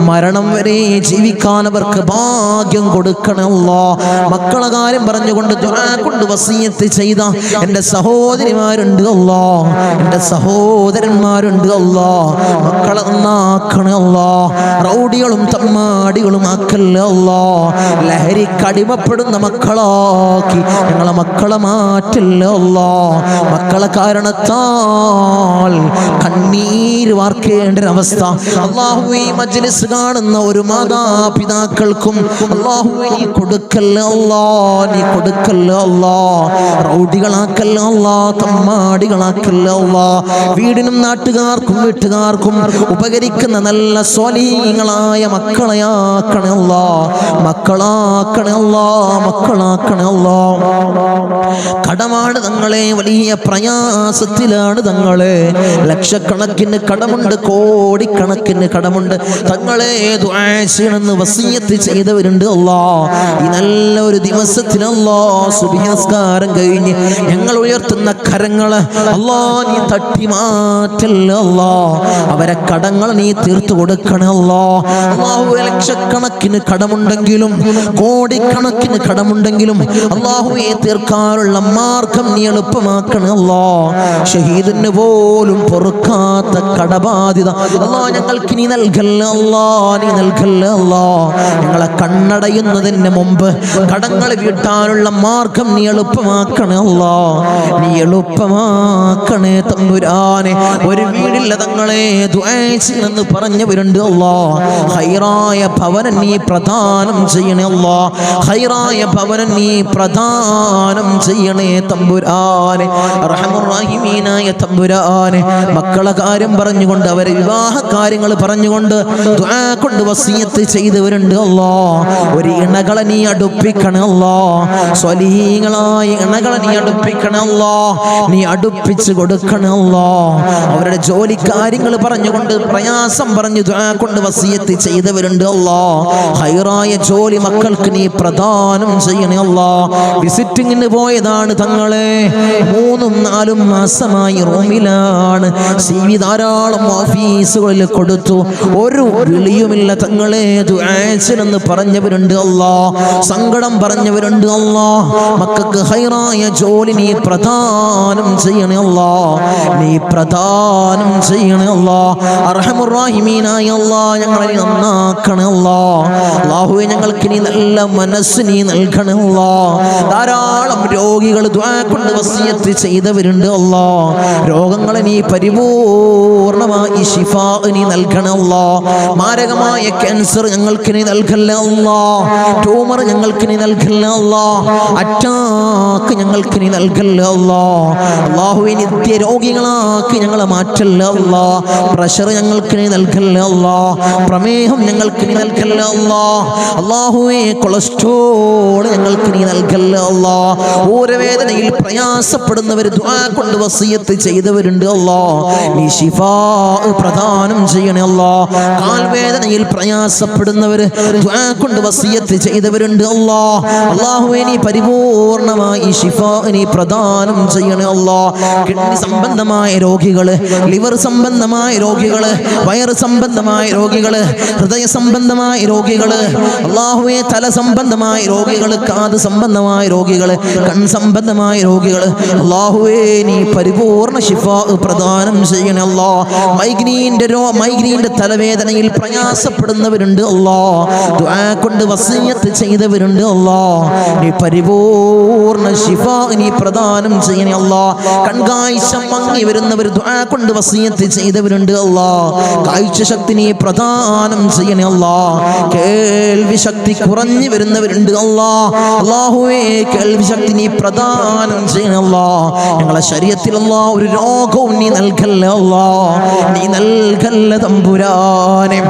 മരണം വരെ ജീവിക്കാൻ അവർക്ക് ഭാഗ്യം കൊടുക്കണേ അല്ലാഹ്. മക്കളെ കാര്യം പറഞ്ഞുകൊണ്ട് ദുആ കൊണ്ട് വസിയത്ത് ചെയ്ത എൻ്റെ സഹോദരിമാരുണ്ട് അല്ലാഹ്, എൻ്റെ സഹോദരന്മാരുണ്ട് അല്ലാഹ്. മക്കളെ നന്നാക്കണേ അല്ലാഹ്, റൗഡികളും തമ്മാടികളും ആക്കല്ലേ അല്ലാഹ്. ലഹരിക്കടിമപ്പെടുന്ന മക്കളാക്കി ഞങ്ങളെ മക്കളെ മാറ്റില്ലേ അല്ലാഹ്. മക്കളെ കാരണത്താൽ കണ്ണീര് വാർക്കേണ്ട ഒരവസ്ഥ അല്ലാഹു ഈ മജ്ലിസ് കാണുന്ന ഒരു മാതാപിതാക്കൾ യുവാക്കൾക്കും അല്ലാഹുവേ നീ കൊടുക്കല്ല അല്ലാ, നീ കൊടുക്കല്ല അല്ലാ. റൗഡികളാക്കല്ല അല്ലാ, തമ്മാടികളാക്കല്ല അല്ലാ. വീടിനും നാട്ടുകാർക്കും വീട്ടുകാർക്കും ഉപകരിക്കുന്ന നല്ല സ്വാലിഹീങ്ങളായ മക്കളെയാക്കണേ അല്ലാ, മക്കളാക്കണേ അല്ലാ, മക്കളാക്കണേ അല്ലാ. കടമാണ് തങ്ങളെ, വലിയ പ്രയാസത്തിലാണ് തങ്ങളെ. ലക്ഷക്കണക്കിന് കടമുണ്ട്, കോടിക്കണക്കിന് കടമുണ്ട് തങ്ങളെ. ദുആ ചെയ്യണമെന്ന് വസിയത്ത് ചെയ്തവരുണ്ട് അല്ലാ. ഈ നല്ല ഒരു ദിവസത്തിൽ അല്ലാ, സുബ്ഹി നിസ്കാരം കഴിഞ്ഞ് ഞങ്ങൾ ഉയർത്തുന്ന കരങ്ങള് അല്ലാ നീ തട്ടി മാറ്റല്ല അല്ലാ. അവരെ കടങ്ങൾ നീ തീർത്തു കൊടുക്കണേ അല്ലാ. അല്ലാഹുവേ ലക്ഷക്കണക്കിന് കടമുണ്ടെങ്കിലും കോടിക്കണക്കിന് കടമുണ്ടെങ്കിലും അല്ലാഹുവേ തീർക്കാനുള്ള മാർഗം നീ എളുപ്പമാക്കണേ അല്ലാ. ഷഹീദിന് പോലും പൊറുക്കാത്ത കടബാധ്യത അല്ലാ ഞങ്ങൾക്ക് നീ നൽകല്ല അല്ലാ, നീ നൽകല്ല അല്ലാ. ഞങ്ങളെ കണ്ണടയുന്നതിന് മുമ്പ് കടങ്ങൾ വീട്ടാനുള്ള മാർഗം നീ എളുപ്പമാക്കണേ അല്ലാ, നീ എളുപ്പമാക്കണേ തമ്പുരാനെ. ഒരു വീടില്ല തങ്ങളെ ദുആ ചെയ്യണമെന്ന് പറഞ്ഞവരുണ്ട് അല്ലാ. ഹൈറായ ഭവനം നീ പ്രദാനം ചെയ്യണേ അല്ലാ, ഹൈറായ ഭവനം നീ പ്രദാനം ചെയ്യണേ തമ്പുരാനെ. റഹ്മാൻ റഹീമീനായ തമ്പുരാനെ, മക്കളെ കാര്യം പറഞ്ഞുകൊണ്ട് അവരെ വിവാഹ കാര്യങ്ങൾ പറഞ്ഞുകൊണ്ട് ദുആ കൊണ്ട് വസിയത്ത് ചെയ്തവരുണ്ട് അല്ലാ. ഒരു ഇണകളെ നീ അടുപ്പിക്കണേ അല്ലാ, സ്വലീഹീങ്ങളായ ഇണകളെ നീ അടുപ്പിക്കണേ അല്ലാ, നീ അടുപ്പിച്ച് കൊടുക്കണേ അല്ലാ. അവരുടെ ജോലി കാര്യങ്ങൾ പറഞ്ഞുകൊണ്ട് പ്രയാസം പറഞ്ഞു ദുആ കൊണ്ട് വസിയത്ത് ചെയ്തവരുണ്ട് അല്ലാ. ഹൈറായ ജോലി മക്കൾക്ക് നീ പ്രദാനം ചെയ്യണേ അല്ലാ. വിസിറ്റിങ്ങിന് പോയതാണ് തങ്ങളെ, 3-4 മാസമായി റൂമിലാണ്. CV ധാരാളം ഓഫീസുകളിൽ കൊടുത്തു, ഒരു വിളിയുമില്ല തങ്ങളെ. ദുആ ചെയ്യണമെന്ന് പറഞ്ഞവരുണ്ട് അല്ലാ, സങ്കടം പറഞ്ഞവരുണ്ട് അല്ലാ. മക്കൾക്ക് ഹൈറായ ജോലി നീ പ്രദാനം ചെയ്യണേ അല്ലാ, നീ പ്രദാനം ചെയ്യണേ അല്ലാ. അർഹമുർ റഹീമീനായ അല്ലാ ഞങ്ങളെ നന്നാക്കണേ അല്ലാ. അല്ലാഹുവേ ഞങ്ങൾക്ക് നീ നല്ല മനസ്സ് നീ നൽകണേ അല്ലാ. ധാരാളം രോഗികൾ ദുആ കൊണ്ട് വസിയത്ത് ചെയ്തവരുണ്ട് അല്ലാ. രോഗങ്ങളെ നീ പരിപൂർണമായി ശിഫാ നീ നൽകണേ അല്ലാ. മാരകമായ ക്യാൻസർ ഞങ്ങൾക്ക് നീ നൽകല്ലേ അല്ലാ, ട്യൂമർ ഞങ്ങൾക്ക് നീ നൽകല്ലേ അല്ലാ, അറ്റാക്ക് ഞങ്ങൾക്ക് നീ നൽകല്ലേ അല്ലാ. അല്ലാഹുവേ നിത്യ രോഗികളാക്കി ഞങ്ങളെ മാറ്റല്ലേ അല്ലാ. പ്രഷർ ഞങ്ങൾക്ക് നീ നൽകല്ലേ അല്ലാ, പ്രമേഹം ഞങ്ങൾക്ക് നീ നൽകല്ലേ അല്ലാ. അല്ലാഹുവേ കൊളസ്ട്രോൾ ഞങ്ങൾക്ക് നീ നൽകല്ലേ അല്ലാ. ഊരവേദനയിൽ പ്രയാസപ്പെടുന്നവർ ദുആ കൊണ്ട് വസിയത്ത് ചെയ്തവരുണ്ട് അല്ലാ, നീ ശിഫാ പ്രദാനം ചെയ്യണേ അല്ലാ. കാൽവേദനയിൽ പ്രയാസപ്പെടുന്നവർ ദുആ കൊണ്ട് വസിയത്ത് ചെയ്തവരുണ്ട് അല്ലാ. അല്ലാഹുവേ നീ പരിപൂർണമായി ശിഫാ നീ പ്രദാനം ചെയ്യണേ അല്ലാ. കിഡ്നി സംബന്ധമായ രോഗികള്, ലിവർ സംബന്ധമായ രോഗികള്, വയറ് സംബന്ധമായ രോഗികള്, ഹൃദയ സംബന്ധമായ രോഗികള്, അല്ലാഹുവേ തല സംബന്ധമായ രോഗികള്, കാത് സംബന്ധമായ രോഗികള്, കൺ സംബന്ധമായ രോഗികള്, അല്ലാഹുവേ നീ പരിപൂർണ ശിഫാ പ്രദാനം ചെയ്യണേ അല്ലാ. മൈഗ്രീന്റെ തലവേദനയിൽ പ്രയാസപ്പെടുന്നവരുണ്ട് അല്ലാ, ദുആ കൊണ്ട് വസിയത്ത് ചെയ്തവരുണ്ട് അല്ലാ, നീ പരിപൂർണ ശിഫാ നീ പ്രദാനം ചെയ്യണേ അല്ലാ. കൺകാഴ്ച മങ്ങി വരുന്നവർ ദുആ കൊണ്ട് വസിയത്ത് ചെയ്തവരുണ്ട് അല്ലാ, കാഴ്ച ശക്തി നീ പ്രദാനം ചെയ്യണേ അല്ലാ. കേൾവി ശക്തി കുറഞ്ഞു വരുന്നവരുണ്ട് അല്ലാ, അല്ലാഹുവേ കേൾവി ശക്തി നീ പ്രദാനം ചെയ്യണേ അല്ലാ. ഞങ്ങളെ ശരീരത്തിൽ അല്ലാ ഒരു രോഗവും നീ നൽകല്ലേ അല്ലാ, നീ നൽകല്ലേ തമ്പുരാനെ.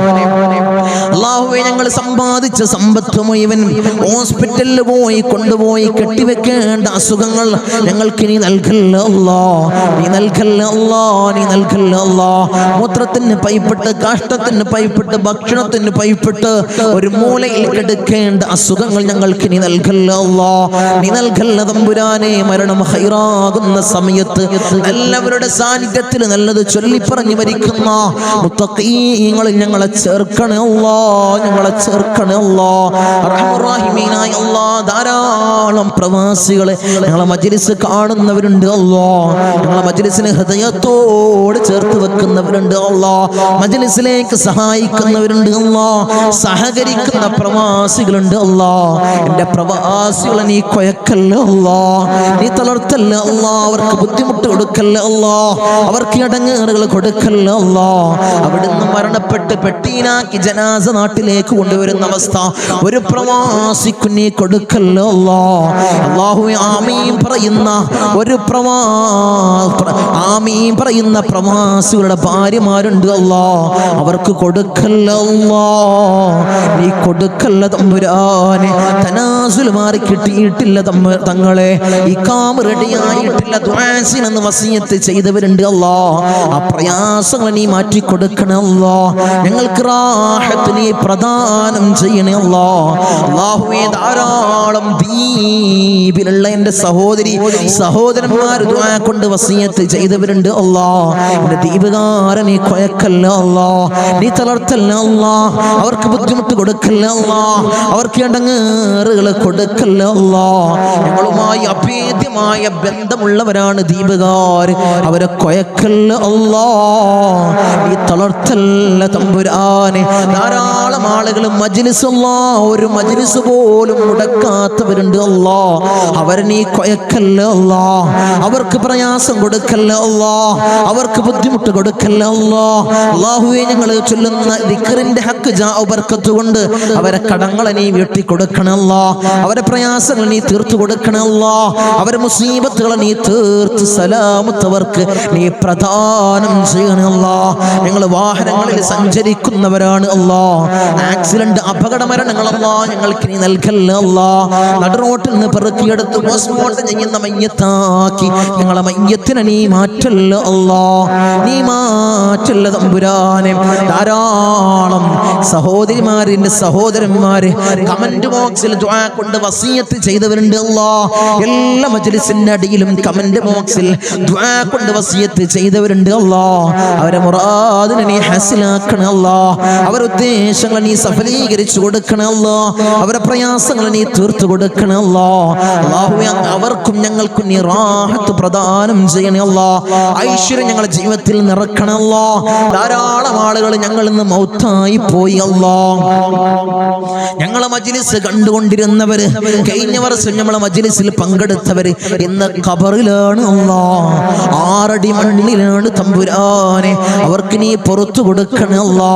അല്ലാഹുവേ ഞങ്ങൾ സമ്പാദിച്ച സമ്പത്ത് മുഴുവൻ ഹോസ്പിറ്റലിൽ പോയി കൊണ്ടുപോയി കെട്ടിവെക്കേണ്ട അസുഖങ്ങൾ ഞങ്ങൾക്ക് നീ നൽകല്ലേ അല്ലാ, നീ നൽകല്ലേ അല്ലാ, നീ നൽകല്ലേ അല്ലാ. മൂത്രത്തിന് പൈപ്പിട്ട്, കാഷ്ടത്തിന് പൈപ്പിട്ട്, ഭക്ഷണത്തിന് പൈപ്പിട്ട് ഒരു മൂലയിൽ കിടക്കേണ്ട അസുഖങ്ങൾ ഞങ്ങൾക്ക് നീ നൽകല്ലേ അല്ലാ, നീ നൽകല്ലേ തമ്പുരാനെ. മരണം ഹൈറാകുന്ന സമയത്ത് എല്ലാവരുടെ സാന്നിധ്യത്തിൽ നല്ലത് ചൊല്ലിപ്പറഞ്ഞു മരിക്കുന്ന മുത്തഖീങ്ങളിൽ ഞങ്ങളെ ചേർക്കണേ അല്ലാ, ഞങ്ങളെ ചേർക്കണേ അല്ലാ. റഹ്മാൻ റഹീമീനായ അല്ലാ ധാരാളം പ്രവാസികളെ ഞങ്ങളെ മജ്ലിസ് കാണുന്നവരുണ്ട് അല്ലാ, ഞങ്ങളെ മജ്ലിസിനെ ഹൃദയത്തോട് ചേർത്ത് വെക്കുന്നവരുണ്ട് അല്ലാ, മജ്ലിസിലേക്ക് സഹായിക്കുന്നവരുണ്ട് അല്ലാ, സഹകരിക്കുന്ന പ്രവാസികളുണ്ട് അല്ലാ. എൻ്റെ പ്രവാസികളെ നീ കൊയക്കല്ല അല്ലാ, നീ തളർത്തല്ല അല്ലാ, അവർക്ക് ബുദ്ധിമുട്ട് കൊടുക്കല്ല അല്ലാ, അവർക്ക് ഇടങ്ങേറുകൾ കൊടുക്കല്ല അല്ലാ. അവിടുന്ന് മരണപ്പെട്ട് പെട്ടീനാക്കി ജനാസ ജനാസ നാട്ടിലേക്ക് കൊണ്ടുവരുന്ന അവസ്ഥ ഒരു പ്രവാസിക്ക് നീ കൊടുക്കല്ലോ അല്ലാഹുവേ. ആമീൻ പറയുന്ന ഒരു ആമീൻ പറയുന്ന പ്രവാസികളുടെ ഭാര്യമാരുണ്ട് അല്ലാ, അവർക്ക് കൊടുക്കല്ലോ നീ കൊടുക്കല്ല തമ്പുരാനെ. തനാസുൽ മാറി കിട്ടിയിട്ടില്ല തങ്ങളെ, ഈ കാമ് റെഡിയായിട്ടില്ല, ദുആസിനെന്ന് വസിയത്ത് ചെയ്തവരുണ്ട് അല്ലാ, ആ പ്രയാസങ്ങൾ നീ മാറ്റി കൊടുക്കണേ അല്ലാ. ഞങ്ങൾക്ക് റാഹത്ത് നീ പ്രദാനം ചെയ്യണേ അല്ലാ. അല്ലാഹുവേ, ധാരാളം ദ്വീപിലുള്ള എൻ്റെ സഹോദരന്മാർ ദുആ കൊണ്ട് വസിയത്ത് ചെയ്തവരുണ്ട് അല്ലാ. എൻ്റെ ദ്വീപുകാരെ നീ കൊയക്കല്ല അല്ലാ, നീ തളർത്തല്ല അല്ലാ, അവർക്ക് ബുദ്ധിമുട്ട് കൊടുക്കല്ല അല്ലാ, അവർക്ക് ഇടങ്ങേറുകൾ കൊടുക്കല്ല അല്ലാ. ഞങ്ങളുമായി അഭേദ്യമായ ബന്ധമുള്ളവരാണ് ദ്വീപുകാർ, അവരെ കൊയക്കല്ല അല്ലാ, നീ തളർത്തല്ല തമ്പുരാനെ. ധാരാളം ആളുകൾ മജ്ലിസ് അല്ലാ, ഒരു മജ്ലിസ് പോലും മുടക്കാത്തവരുണ്ട് അല്ലാ, അവരെ നീ കൊയക്കല്ല അല്ലാ, അവർക്ക് പ്രയാസം കൊടുക്കല്ല അല്ലാ, അവർക്ക് ബുദ്ധിമുട്ട് കൊടുക്കല്ല അല്ലാ. അല്ലാഹുവേ, ഞങ്ങൾ ചൊല്ലുന്ന ദിക്റിന്റെ ഹക്ക് ജാഉ ബർക്കത്ത് കൊണ്ട് അവരെ കടങ്ങളെ നീ വീട്ടി കൊടുക്കണമല്ലാ, അവരെ പ്രയാസങ്ങൾ നീ തീർത്തു കൊടുക്കണമല്ലാ, അവരെ മുസീബത്തുകളെ നീ തീർത്ത് സലാമത്തവർക്ക് നീ പ്രദാനം ചെയ്യണമല്ലാ. ഞങ്ങൾ വാഹനങ്ങളിൽ സഞ്ചരിക്കുന്നവരാണ് അല്ലാ, ആക്സിഡന്റ് അപകട മരണങ്ങളല്ലാ ഞങ്ങൾക്ക് നീ നൽകല്ല അല്ലാ. നടുറോട്ടിൽ നിന്ന് പെറുക്കിയെടുത്ത് പോസ്റ്റ്മോർട്ടം ചെയ്യുന്ന മയ്യത്താക്കി ഞങ്ങളെ മയ്യത്തിനെ നീ മാറ്റല്ല അല്ലാ, നീ മാറ്റല്ല തമ്പുരാനെ. ധാരാളം സഹോദരിമാരിന്റെ സഹോദരന്മാര് കമന്റ് ബോക്സിൽ ദുആ കൊണ്ട് വസിയത്ത് ചെയ്തവരുണ്ട് അല്ലാ. എല്ലാ മജ്ലിസിന്റെ അടിയിലും കമന്റ് ബോക്സിൽ ദുആ കൊണ്ട് വസിയത്ത് ചെയ്തവരുണ്ട് അല്ലാ. അവരെ മുറാദിനെ നീ ഹസിലാക്കണേ അല്ലാ, അവരുടെ ഉദ്ദേശങ്ങൾ നീ സഫലീകരിച്ചു കൊടുക്കണേ അല്ലാ, അവരുടെ പ്രയാസങ്ങൾ നീ തീർത്തു കൊടുക്കണേ അല്ലാ. അല്ലാഹുവേ, അവർക്കും ഞങ്ങൾക്കും നീ റാഹത്ത് പ്രദാനം ചെയ്യണേ അല്ലാ, ഐശ്വര്യം ഞങ്ങളുടെ ജീവിതത്തിൽ നിറക്കണേ അല്ലാ. ധാരാളം ആളുകൾ ഞങ്ങളിൽ നിന്ന് മൗത്തായി പോയി അല്ലാ. ഞങ്ങളെ മജ്ലിസ് കണ്ടുകൊണ്ടിരുന്നവര്, കഴിഞ്ഞ വർഷം ഞങ്ങളെ മജ്ലിസിൽ പങ്കെടുത്തവര് ഇന്ന് ഖബറിലാണ് അല്ലാ, 6 അടി മണ്ണിലാണ് തമ്പുരാനെ. അവർക്ക് നീ പുറത്തു കൊടുക്കണേ അല്ലാ,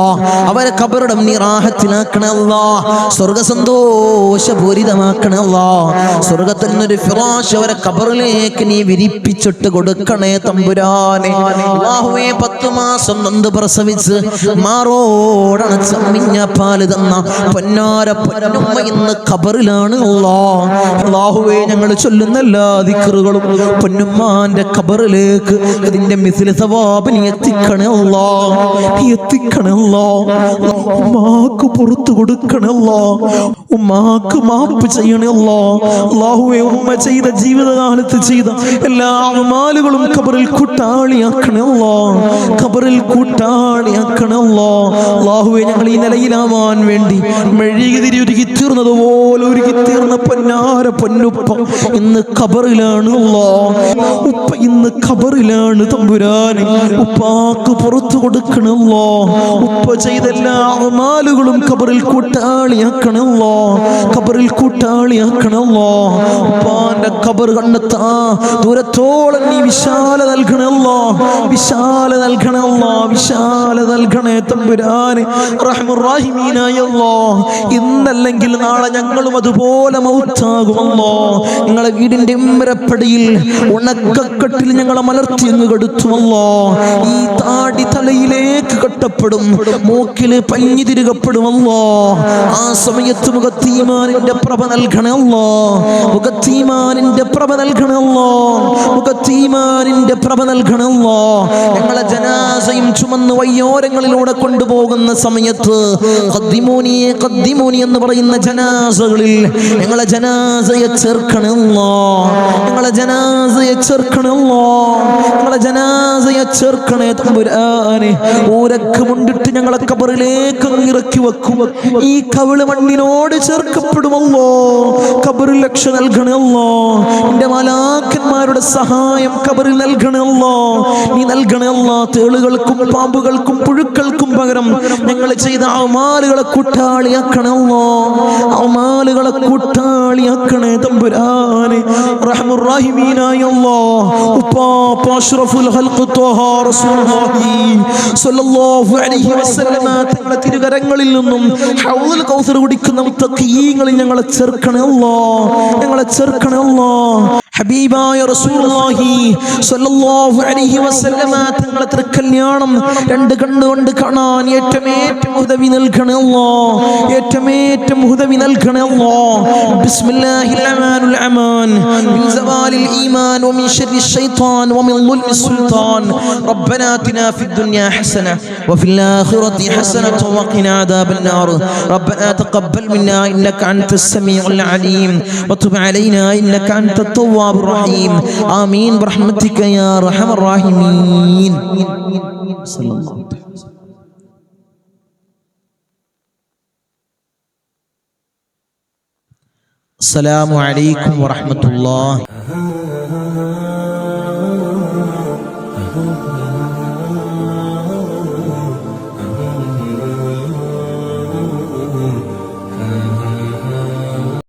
അവരെ ഖബറിടം നീ റാഹത്തിലാക്കണേ അല്ലാ, സ്വർഗ സന്തോഷപൂരിതമാക്കണേ അല്ലാ. സ്വർഗത്തിനൊരു ഫിറാശ് അവരെ ഖബറിലേക്ക് നീ വിരിപ്പിച്ചിട്ട് കൊടുക്കണേ തമ്പുരാനെ. അല്ലാഹുവേ, 10 മാസം നൊന്ത് പ്രസവിച്ച് മാറോടണച്ച മിഞ്ഞ പാല് തന്ന പൊന്നാര പൊന്നുമ്മ ഇന്ന് ഖബറിലാണ് അല്ലാ. അല്ലാഹുവേ, ഞങ്ങൾ ചൊല്ലുന്ന എല്ലാ ദിക്റുകളും പൊന്നുമ്മാന്റെ ഖബറിലേക്ക് അതിന്റെ മിസ്ലി സവാബ് നീ എത്തിക്കണേ അല്ലാ, എത്തിക്കണേ അല്ലാ. ഉമ്മാക്ക് പുറത്തു കൊടുക്കണേ അല്ലാ, ഉമ്മാക്ക് മാപ്പ് ചെയ്യണേ അല്ലാ. അല്ലാഹുവേ, ഉമ്മ ചെയ്ത ജീവിതകാലത്ത് ചെയ്ത എല്ലാ അമാലുകളും ഖബറിൽ കൂട്ടാളിയാക്കണേ അല്ലാ, ഖബറിൽ കൂട്ടാളിയാക്കണേ അല്ലാ. അല്ലാഹുവേ, ഞങ്ങൾ ഈ നിലയിലാവാൻ വേണ്ടി മെഴുകുതിരി ഒരുക്കി തീർന്നതുപോലെ ഒരുക്കി തീർന്ന പൊന്നാര പൊന്നുപ്പ ഇന്ന് ഖബറിലാണ് അല്ലാ. ഉപ്പ ഇന്ന് ഖബറിലാണ് തമ്പുരാനെ. ഉപ്പാക്ക് പുറത്തു കൊടുക്കണല്ലോ, ഉപ്പ ചെയ്ത എല്ലാ അമാലുകളും ഖബറിൽ കൂട്ടാളിയാക്കണല്ലോ, ഖബറിൽ കൂട്ടാളിയാക്കണല്ലോ. ഉപ്പാന്റെ ഖബർ കണ്ടെത്താ ദൂരത്തോളം നീ വിശാല നൽകണല്ലോ, വിശാല നൽകണല്ലോ, വിശാല നൽകണേ തമ്പുരാനെ. റഹ്മുർ-റഹീമീനായ അല്ലാഹ്, ഇന്നല്ലെങ്കിൽ നാളെ ഞങ്ങളും അതുപോലെ മൗത്താകുമല്ലോ. നിങ്ങളെ വീടിന്റെ ഇമ്മരപ്പടിയിൽ ഉണക്കക്കെട്ടിൽ ഞങ്ങളെ മലർത്തി അങ്ങ് കെടുത്തുമല്ലോ. ഈ താടി തലയിലേക്ക് കെട്ടപ്പെടും, മൂക്കില് പഞ്ഞി തിരുകപ്പെടുമല്ലോ. ആ സമയത്ത് മുഖത്തീമാനിന്റെ പ്രഭ നൽകണമല്ലോ, മുഖത്തീമാനിന്റെ പ്രഭ നൽകണമല്ലോ, മുഖത്തീമാനിന്റെ പ്രഭ നൽകണമല്ലോ. ഞങ്ങളെ ജനാസയും ചുമന്ന് വയ്യോരങ്ങളിലൂടെ കൊണ്ടുപോകുന്ന സമയത്ത് ഖദ്ദിമൂനി ഖദ്ദിമൂനി എന്ന് പറയുന്ന ജനാസകളിൽ ഞങ്ങളെ ജനാസയെ ചേർക്കണമല്ലോ, ഞങ്ങളെ ജനാസയെ ചേർക്കണമല്ലോ, ഞങ്ങളെ ജനാസയെ ചേർക്കണേ തമ്പുരാനെ. ഊരക്ക് മുണ്ടിട്ട് ഞങ്ങളെ ഖബറിലേക്ക് ഇറക്കി വെക്കും. ഈ കവിള് മണ്ണിനോട് ചേർക്കപ്പെടുമല്ലോ. ഖബറിൽ രക്ഷ നൽകണമല്ലോ. നിന്റെ മലാക്കന്മാരുടെ സഹായം ഖബറിൽ നൽകണമല്ലോ. നീ നൽകണമല്ലോ. തേളുകൾക്കും പാമ്പുകൾക്കും പുഴുക്കൾക്കും പകരം ഞങ്ങൾ ചെയ്ത അമാലുകളെ കൂട്ടാളിയാക്കണമല്ലോ. അമാലുകളെ കൂട്ടാളിയാക്കണേ തമ്പുരാനെ. റഹ്മുർ റഹീമീനായ അല്ലാഹ്, ഉപ്പാപ്പ അഷ്റഫുൽ ഖൽഖ് ത്വഹ റസൂലുള്ളാഹി സ്വല്ലല്ലാഹു അലൈഹി വസല്ലമ തങ്ങളുടെ തിരുകരങ്ങളിൽ നിന്നും ഹൗദുൽ കൗസർ കുടിക്കുന്ന മുത്തഖീങ്ങളിൽ ഞങ്ങളെ ചേർക്കണേ അല്ലാഹ്, ഞങ്ങളെ ചേർക്കണേ അല്ലാഹ്. ഹബീബായ റസൂലുള്ളാഹി സ്വല്ലല്ലാഹു അലൈഹി വസല്ലമ തങ്ങളുടെ തിരുക്കല്യാണം രണ്ട് കണ്ണുകൊണ്ട് കാണാൻ ഏറ്റമേറ്റം ഉദവി നൽകണേ അല്ലാഹ്, ഏറ്റമേറ്റം ഉദവി നൽകണേ അല്ലാഹ്. ബിസ്മില്ലാഹിർ റഹ്മാനിർ റഹീം. മിൻ സവാലിൽ ഈമാൻ വമിൻ ശർരിശ് ശൈത്താൻ വമിൻ ളുൽമിസ് സുൽത്താൻ. റബ്ബനാ ആതിനാ ഫിദ് ദുനിയാ ഹസന വഫിൽ ആഖിറതി ഹസനത വഖിനാ അദാബൻ നാർ. റബ്ബനാ തഖബ്ബൽ മിന്നാ ഇന്നക അൻതസ് സമീഉൽ അലീം വതുബ് അലൈനാ ഇന്നക അൻതത് തവ്വാബുർ റഹീം. ആമീൻ ബിറഹ്മതിക യാ അർഹമർ റഹീമീൻ. സല്ലല്ലാഹു അലൈഹി വസല്ലം. അസ്സലാമു അലൈക്കും വറഹ്മത്തുള്ളാഹി.